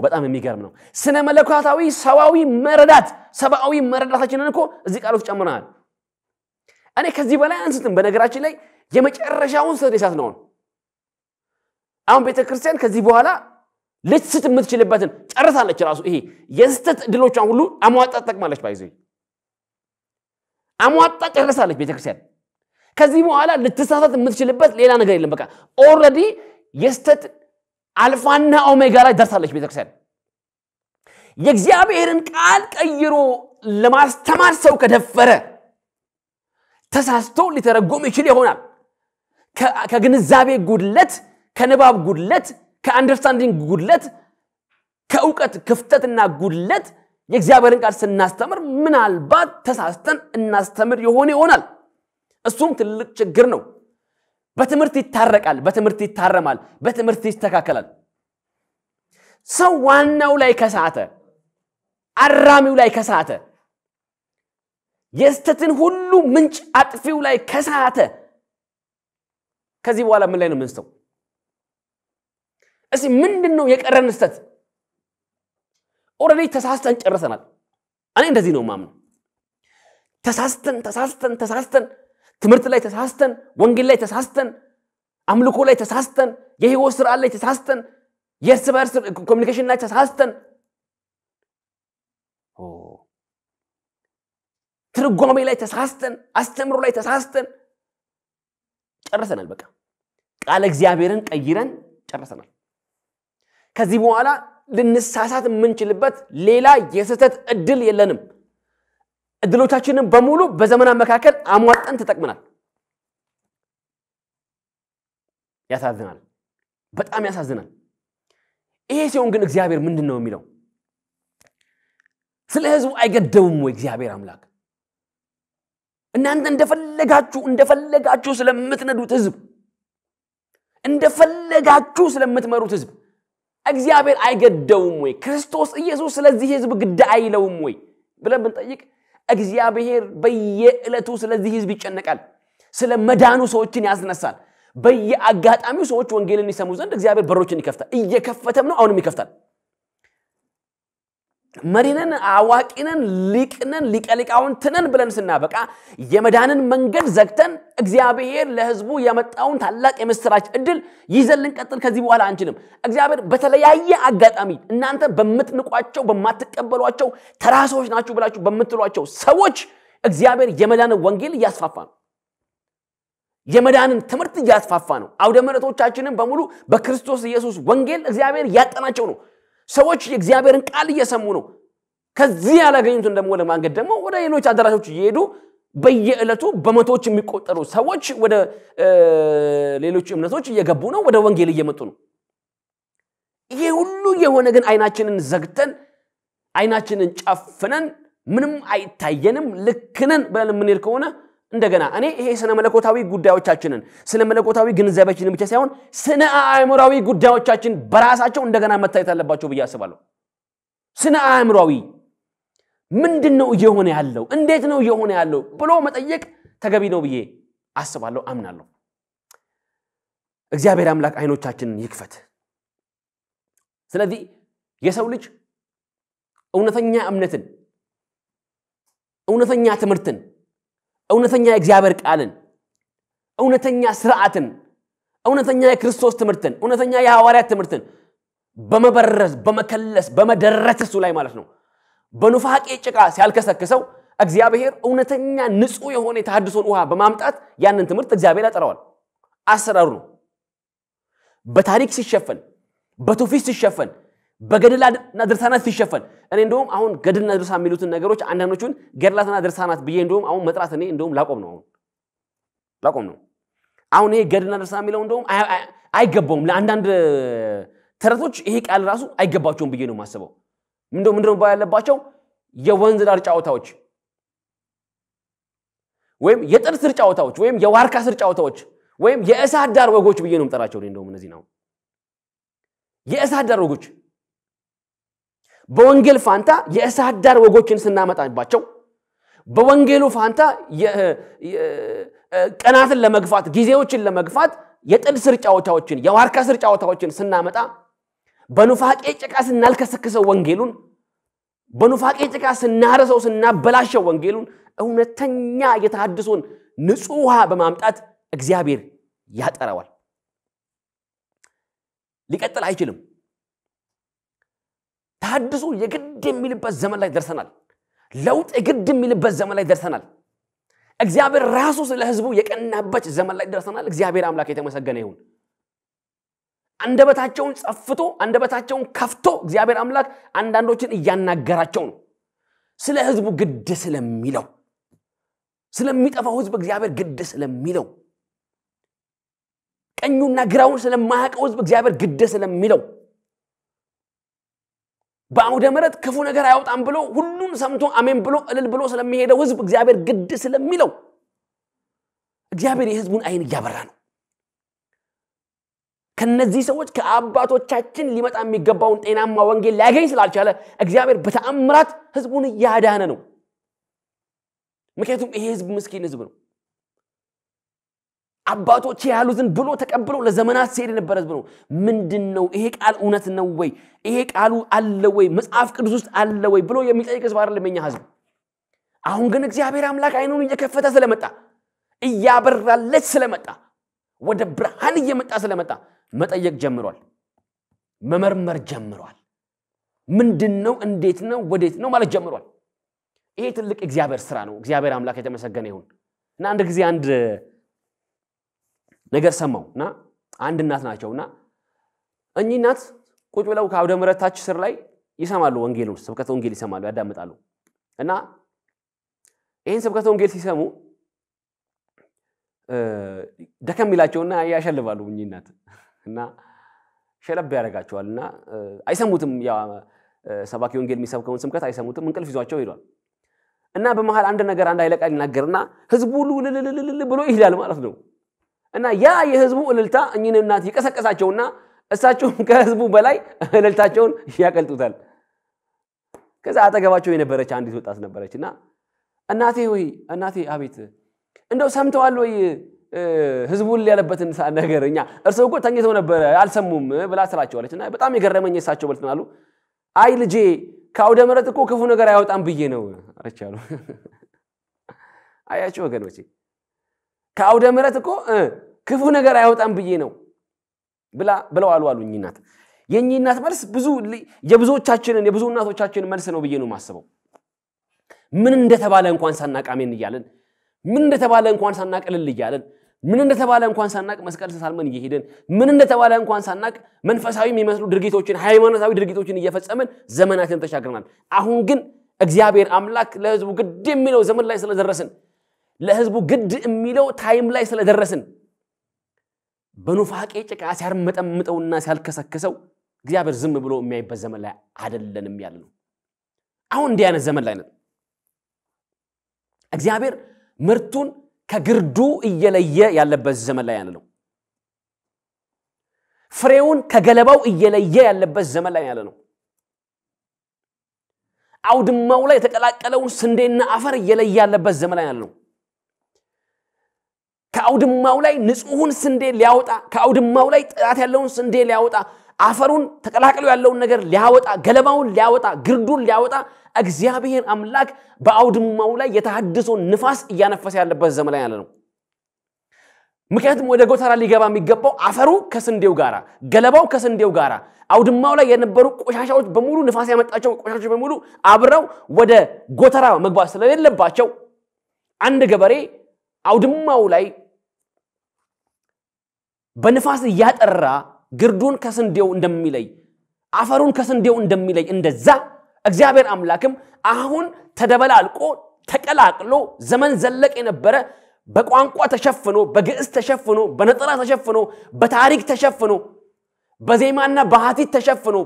በጣም የሚገርም ነው ሰነ መለኮታዊ ሰዋዊ መረዳት ሰባዊ መረዳታችንን እኮ እዚህ ቃል ውስጥ ጨምረናል እኔ ከዚህ በላይ አንስተን በነገራችን ላይ የመጨረሻውን ሰደሳት ነው አሁን ቤተክርስቲያን ከዚህ በኋላ ልትስት የምትችልበትን ጨርሳለች ራሱ ይሄ የስተት ድሎቿን ሁሉ አሟጣ ተጠቅማለች ባይዘይ አሟጣ ጨርሳለች ቤተክርስቲያን ከዚህ በኋላ ልትሳሳት የምትችልበት ሌላ ነገር የለም በቃ ኦሬዲ የስተት አልፋና ኦሜጋ ላይ ደርሳለች ቤተክርስቲያን የእግዚአብሔርን ቃል ቀይሮ ለማስተማር ሰው ከደፈረ ተሳስቶ ሊተረጎም ይችል ይሆናል ከግንዛቤ ጉድለት ከንባብ ጉድለት ከአንደርስታንዲንግ ጉድለት ከእውቀት ክፍተትና ጉድለት የእግዚአብሔርን ቃል ስናስተምር ምናልባት ተሳስተን እናስተምር ይሆናል እሱም ትልቅ ችግር ነው በትምህርት ይታረቃል በትምህርት ይታረማል በትምህርት ይስተካከላል ሰው ዋናው ላይ ከሳተ አራሚው ላይ ከሳተ የስተትን ሁሉ ምንጭ አጥፊው ላይ ከሳተ ከዚህ በኋላ ምን ላይ ነው ምንስተው እሺ ምንድነው የቀረን ስተት ኦሬዲ ተሳስተን ጨርሰናል እኔ እንደዚህ ነው ማምን ተሳስተን ትምህርት ላይ ተሳስተን ወንጌል ላይ ተሳስተን አምልኮ ላይ ተሳስተን የህይወት ስራ ላይ ተሳስተን የእርስ በርስ ኮሙኒኬሽን ላይ ተሳስተን ትርጓሜ ላይ ተሳስተን አስተምሮ ላይ ተሳስተን ጨርሰናል በቃ ቃል እግዚአብሔርን ቀይረን ጨርሰናል ከዚህ በኋላ ልንሳሳት የምንችልበት ሌላ የስተት እድል የለንም እድሎቻችንን በሙሉ በዘመናት መካከል አሟጠን ተጠቅመናል ያሳዝናል በጣም ያሳዝናል ይሄ ሲሆን ግን እግዚአብሔር ምንድነው የሚለው ስለ ህዝቡ አይገደውም ወይ እግዚአብሔር አምላክ እናንተ እንደፈለጋችሁ ስለምትነዱት ህዝብ እንደፈለጋችሁ ስለምትመሩት ህዝብ እግዚአብሔር አይገደውም ወይ ክርስቶስ ኢየሱስ ስለዚህ ህዝብ ግድ አይለውም ወይ ብለን ብንጠይቅ እግዚአብሔር በየዕለቱ ስለዚህ ህዝብ ይጨነቃል ስለ መዳኑ ሰዎችን ያስነሳል በየአጋጣሚው ሰዎች ወንጌልን ይሰሙ ዘንድ እግዚአብሔር በሮችን ይከፍታል እየከፈተም ነው አሁንም ይከፍታል መሪነን አዋቂነን ሊቅነን ሊቀሊቃውንተነን ብለን ስናበቃ የመዳንን መንገድ ዘግተን እግዚአብሔር ለህዝቡ ያመጣውን ታላቅ የምስራች እድል ይዘልን ቀጥል ከዚህ በኋላ አንችልም እግዚአብሔር በተለያየ አጋጣሚ እናንተ በመትንቋቸው በማትቀበሏቸው ተራሶች ናችሁ ብላችሁ በመትሏቸው ሰዎች እግዚአብሔር የመዳንን ወንጌል ያስፋፋ ነው የመዳንን ትምህርት ያስፋፋ ነው አውደ ምሕረቶቻችንን በሙሉ በክርስቶስ ኢየሱስ ወንጌል እግዚአብሔር ያጠናቸው ነው ሰዎች የእግዚአብሔርን ቃል እየሰሙ ነው ከዚህ ያላገኙትን ደግሞ ለማንገድ ደግሞ ወደ ሌሎች አዳራሾች ይሄዱ በየዕለቱ በመቶዎች የሚቆጠሩ ሰዎች ወደ ሌሎች እምነቶች እየገቡ ነው ወደ ወንጌል እየመጡ ነው ይሄ ሁሉ የሆነ ግን አይናችንን ዘግተን አይናችንን ጨፍነን ምንም አይታየንም ልክነን ብለን ምን ይል ከሆነ እንደገና እኔ ይሄ ስነ መለኮታዊ ጉዳዮቻችንን ስለ መለኮታዊ ግንዛቤያችንን ብቻ ሳይሆን ስነ አእምሮአዊ ጉዳዮቻችን በራሳቸው እንደገና መታየት አለባቸው ብዬ አስባለሁ ስነ አእምሮአዊ ምንድነው እየሆነ ያለው እንዴት ነው እየሆነ ያለው ብሎ መጠየቅ ተገቢ ነው ብዬ አስባለሁ አምናለሁ እግዚአብሔር አምላክ አይኖቻችንን ይክፈት ስለዚህ የሰው ልጅ እውነተኛ እምነትን እውነተኛ ትምህርትን እውነተኛ የእግዚአብሔር ቃልን እውነተኛ ሥርዓትን እውነተኛ የክርስቶስ ትምህርትን እውነተኛ የሐዋርያት ትምህርትን በመበረዝ በመከለስ በመደረትሱ ላይ ማለት ነው በኑፋቄ ጭቃ ሲያልከሰክሰው እግዚአብሔር እውነተኛ ንጹህ የሆነ የተሐድሶን ውሃ በማምጣት ያንን ትምህርት እግዚአብሔር ያጠራዋል አሰራሩ ነው በታሪክ ሲሸፈን በትውፊት ሲሸፈን በገድላትና ድርሳናት ሲሸፈን እኔ እንደውም አሁን ገድልና ድርሳን የሚሉትን ነገሮች አንዳንዶቹን ገድላትና ድርሳናት ብዬ እንደውም አሁን መጥራት እኔ እንደውም ላቆም ነው አሁን ይሄ ገድልና ድርሳን የሚለው እንደውም አይገባውም ለአንዳንድ ተረቶች ይሄ ቃል ራሱ አይገባቸውም ብዬ ነው ማስበው ምንድነው ባያለባቸው የወንዝ ዳር ጫወታዎች ወይም የጥድ ስር ጫወታዎች ወይም የዋርካ ስር ጫወታዎች ወይም የእሳት ዳር ወጎች ብዬ ነው መጠራቸው እንደውም እነዚህ ነው የእሳት ዳር ወጎች በወንጌል ፋንታ የእሳት ዳር ወጎችን ስናመጣባቸው በወንጌሉ ፋንታ ቀናትን ለመግፋት ጊዜዎችን ለመግፋት የጥድ ስር ጫወታዎችን የዋርካ ስር ጫወታዎችን ስናመጣ በኑፋቄ ጭቃ ስናልከሰክሰው ወንጌሉን በኑፋቄ ጭቃ ስናረሰው ስናበላሸው ወንጌሉን እውነተኛ የተሐድሶን ንጹህ ውሃ በማምጣት እግዚአብሔር ያጠራዋል ሊቀጥል አይችልም ተሐድሶ የግድ የሚልበት ዘመን ላይ ደርሰናል ለውጥ የግድ የሚልበት ዘመን ላይ ደርሰናል እግዚአብሔር ራሱ ስለ ህዝቡ የቀናበት ዘመን ላይ ደርሰናል እግዚአብሔር አምላክ የተመሰገነ ይሁን አንደበታቸውን ጸፍቶ አንደበታቸውን ከፍቶ እግዚአብሔር አምላክ አንዳንዶችን እያናገራቸው ነው ስለ ህዝቡ ግድ ስለሚለው ስለሚጠፋው ህዝብ እግዚአብሔር ግድ ስለሚለው ቀኙና ግራውን ስለማያውቀው ህዝብ እግዚአብሔር ግድ ስለሚለው በአውደ ምሕረት ክፉ ነገር አይወጣም ብሎ ሁሉን ሰምቶ አሜን ብሎ እልል ብሎ ስለሚሄደው ህዝብ እግዚአብሔር ግድ ስለሚለው እግዚአብሔር የህዝቡን አይን ያበራ ነው ከነዚህ ሰዎች ከአባቶቻችን ሊመጣ የሚገባውን ጤናማ ወንጌል ሊያገኝ ስላልቻለ እግዚአብሔር በተአምራት ህዝቡን ያዳነ ነው ምክንያቱም ይሄ ህዝብ ምስኪን ህዝብ ነው አባቶች ያሉትን ብሎ ተቀብሎ ለዘመናት ሲሄድ ነበር ህዝብ ነው ምንድነው ይሄ ቃል እውነት ነው ወይ ይሄ ቃሉ አለ ወይ መጽሐፍ ቅዱስ ውስጥ አለ ወይ ብሎ የሚጠይቅ ህዝብ አይደለም የኛ ህዝብ አሁን ግን እግዚአብሔር አምላክ አይኑን እየከፈተ ስለመጣ እያበራለች ስለመጣ ወደ ብርሃን እየመጣ ስለመጣ መጠየቅ ጀምሯል መመርመር ጀምሯል ምንድነው እንዴት ነው ወዴት ነው ማለት ጀምሯል ይሄ ትልቅ እግዚአብሔር ስራ ነው እግዚአብሔር አምላክ የተመሰገነ ይሁን እና አንድ ጊዜ አንድ ነገር ሰማውና አንድ እናት ናቸውና እኚህ እናት ቁጭ ብለው ከአውደ ምሕረታች ስር ላይ ይሰማሉ ወንጌሉን ስብከተ ወንጌል ይሰማሉ ያዳምጣሉ እና ይሄን ስብከተ ወንጌል ሲሰሙ ደከም ይላቸውና ያሸልባሉ እኚህ እናት እና ሸለብ ያረጋቸዋልና አይሰሙትም ያ ሰባኪ ወንጌል የሚሰብከውን ስብከት አይሰሙትም እንቅልፍ ይዟቸው ይሏል እና በመሃል አንድ ነገር አንድ አይለቃል ይናገርና ህዝቡ ሁሉ ልልልልል ብሎ ይላል ማለት ነው እና ያ የህዝቡ እልልታ እኚህን እናት ይቀሰቀሳቸውና እሳቸው ከህዝቡ በላይ እልልታቸውን ያቀልጡታል ከዛ አጠገባቸው የነበረች አንዲት ወጣት ነበረችና እናቴ ሆይ እናቴ አቤት እንደው ሰምተዋል ወይ ህዝቡን ያለበትን ነገርኛ እርሰው እኮ ተኝተው ነበር አልሰሙም ብላ ስላቸዋለችና በጣም የገረመኝ እሳቸው በልተናሉ አይ ልጄ ከአውደ ምሕረት እኮ ክፉ ነገር አይወጣም ብዬ ነው አረቻሉ አያችሁ ወገኖቼ ከአውደ ምሕረት እኮ ክፉ ነገር አይወጣም ብዬ ነው ብለው አሉኝ እናት የኛ እናት መልስ ብዙ የብዙዎቻችንን የብዙ እናቶቻችንን መልስ ነው ብዬ ነው ማስበው ምን እንደተባለ እንኳን ሳናቅ አሜን ይያለን ምን እንደተባለ እንኳን ሳናቅ እልል ይያለን ምን እንደተባለ እንኳን ሳናቅ መስቀል ተሳልመን እየሄድን ምን እንደተባለ እንኳን ሳናቅ መንፈሳዊ የሚመስሉ ድርጊቶችን ሃይማኖታዊ ድርጊቶችን እየፈጸመን ዘመናትን ተሻግረናል አሁን ግን እግዚአብሔር አምላክ ለህዝቡ ግድ የሚለው ዘመን ላይ ስለደረስን ለህዝቡ ግድ የሚለው ታይም ላይ ስለደረስን በኑፋቄ ጭቃ ሲያርመጠምጠውና ሲያልከሰከሰው እግዚአብሔር ዝም ብሎ የሚያይበት ዘመን ላይ አይደለንም ያለነው አሁን እንዲህ አይነት ዘመን ላይ ነን እግዚአብሔር ምርቱን ከግርዱ እየለየ ያለበት ዘመን ላይ ያለነው ፍሬውን ከገለባው እየለየ ያለበት ዘመን ላይ ያለነው አውድማው ላይ የተቀላቀለውን ስንዴና አፈር እየለየ ያለበት ዘመን ላይ ያለነው ከአውድማው ላይ ንጹህን ስንዴ ሊያወጣ ከአውድማው ላይ ጥራት ያለውን ስንዴ ሊያወጣ አፈሩን ተቀላቅሎ ያለውን ነገር ሊያወጣ ገለባውን ሊያወጣ ግርዱን ሊያወጣ እግዚአብሔር አምላክ በአውድማው ላይ የተሐድሶ ንፋስ እያነፈሰ ያለበት ዘመን ላይ ያለነው ምክንያቱም ወደ ጎተራ ሊገባ የሚገባው አፈሩ ከስንዴው ጋራ ገለባው ከስንዴው ጋራ አውድማው ላይ የነበሩ ቆሻሻዎች በሙሉ ንፋስ ያመጣቸው ቆሻሻዎች በሙሉ አብረው ወደ ጎተራ መግባት ስለሌለባቸው አንድ ገበሬ አውድማው ላይ በንፋስ ያጠራ ግርዱን ከስንዴው እንደሚለይ አፈሩን ከስንዴው እንደሚለይ እንደዛ እግዚአብሔር አምላክም አሁን ተደበላልቆ ተቀላቅሎ ዘመን ዘለቅ የነበረ በቋንቋ ተሸፍኖ በግዕዝ ተሸፍኖ በነጠላ ተሸፍኖ በታሪክ ተሸፍኖ በዜማና በሐቲት ተሸፍኖ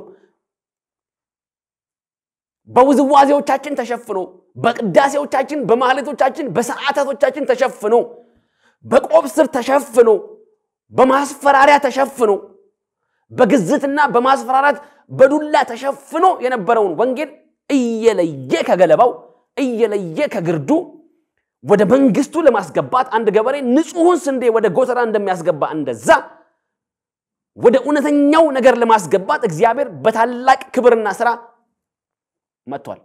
በውዝዋዜዎቻችን ተሸፍኖ በቅዳሴዎቻችን በማህሌቶቻችን በሰዓታቶቻችን ተሸፍኖ በቆብ ስር ተሸፍኖ በማስፈራሪያ ተሸፍኖ በግዝትና በማስፈራራት በዱላ ተሸፍኖ የነበረውን ወንጌል እየለየ ከገለባው እየለየ ከግርዱ ወደ መንግስቱ ለማስገባት አንድ ገበሬ ንጹህን ስንዴ ወደ ጎተራ እንደሚያስገባ እንደዛ ወደ እውነተኛው ነገር ለማስገባት እግዚአብሔር በታላቅ ክብርና ሥራ መጥቷል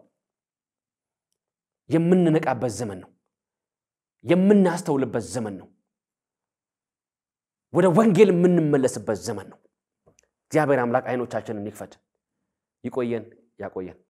የምንነቃበት ዘመን ነው የምናስተውልበት ዘመን ነው ወደ ወንጌል የምንመለስበት ዘመን ነው እግዚአብሔር አምላክ አይኖቻችንን ይክፈት ይቆየን ያቆየን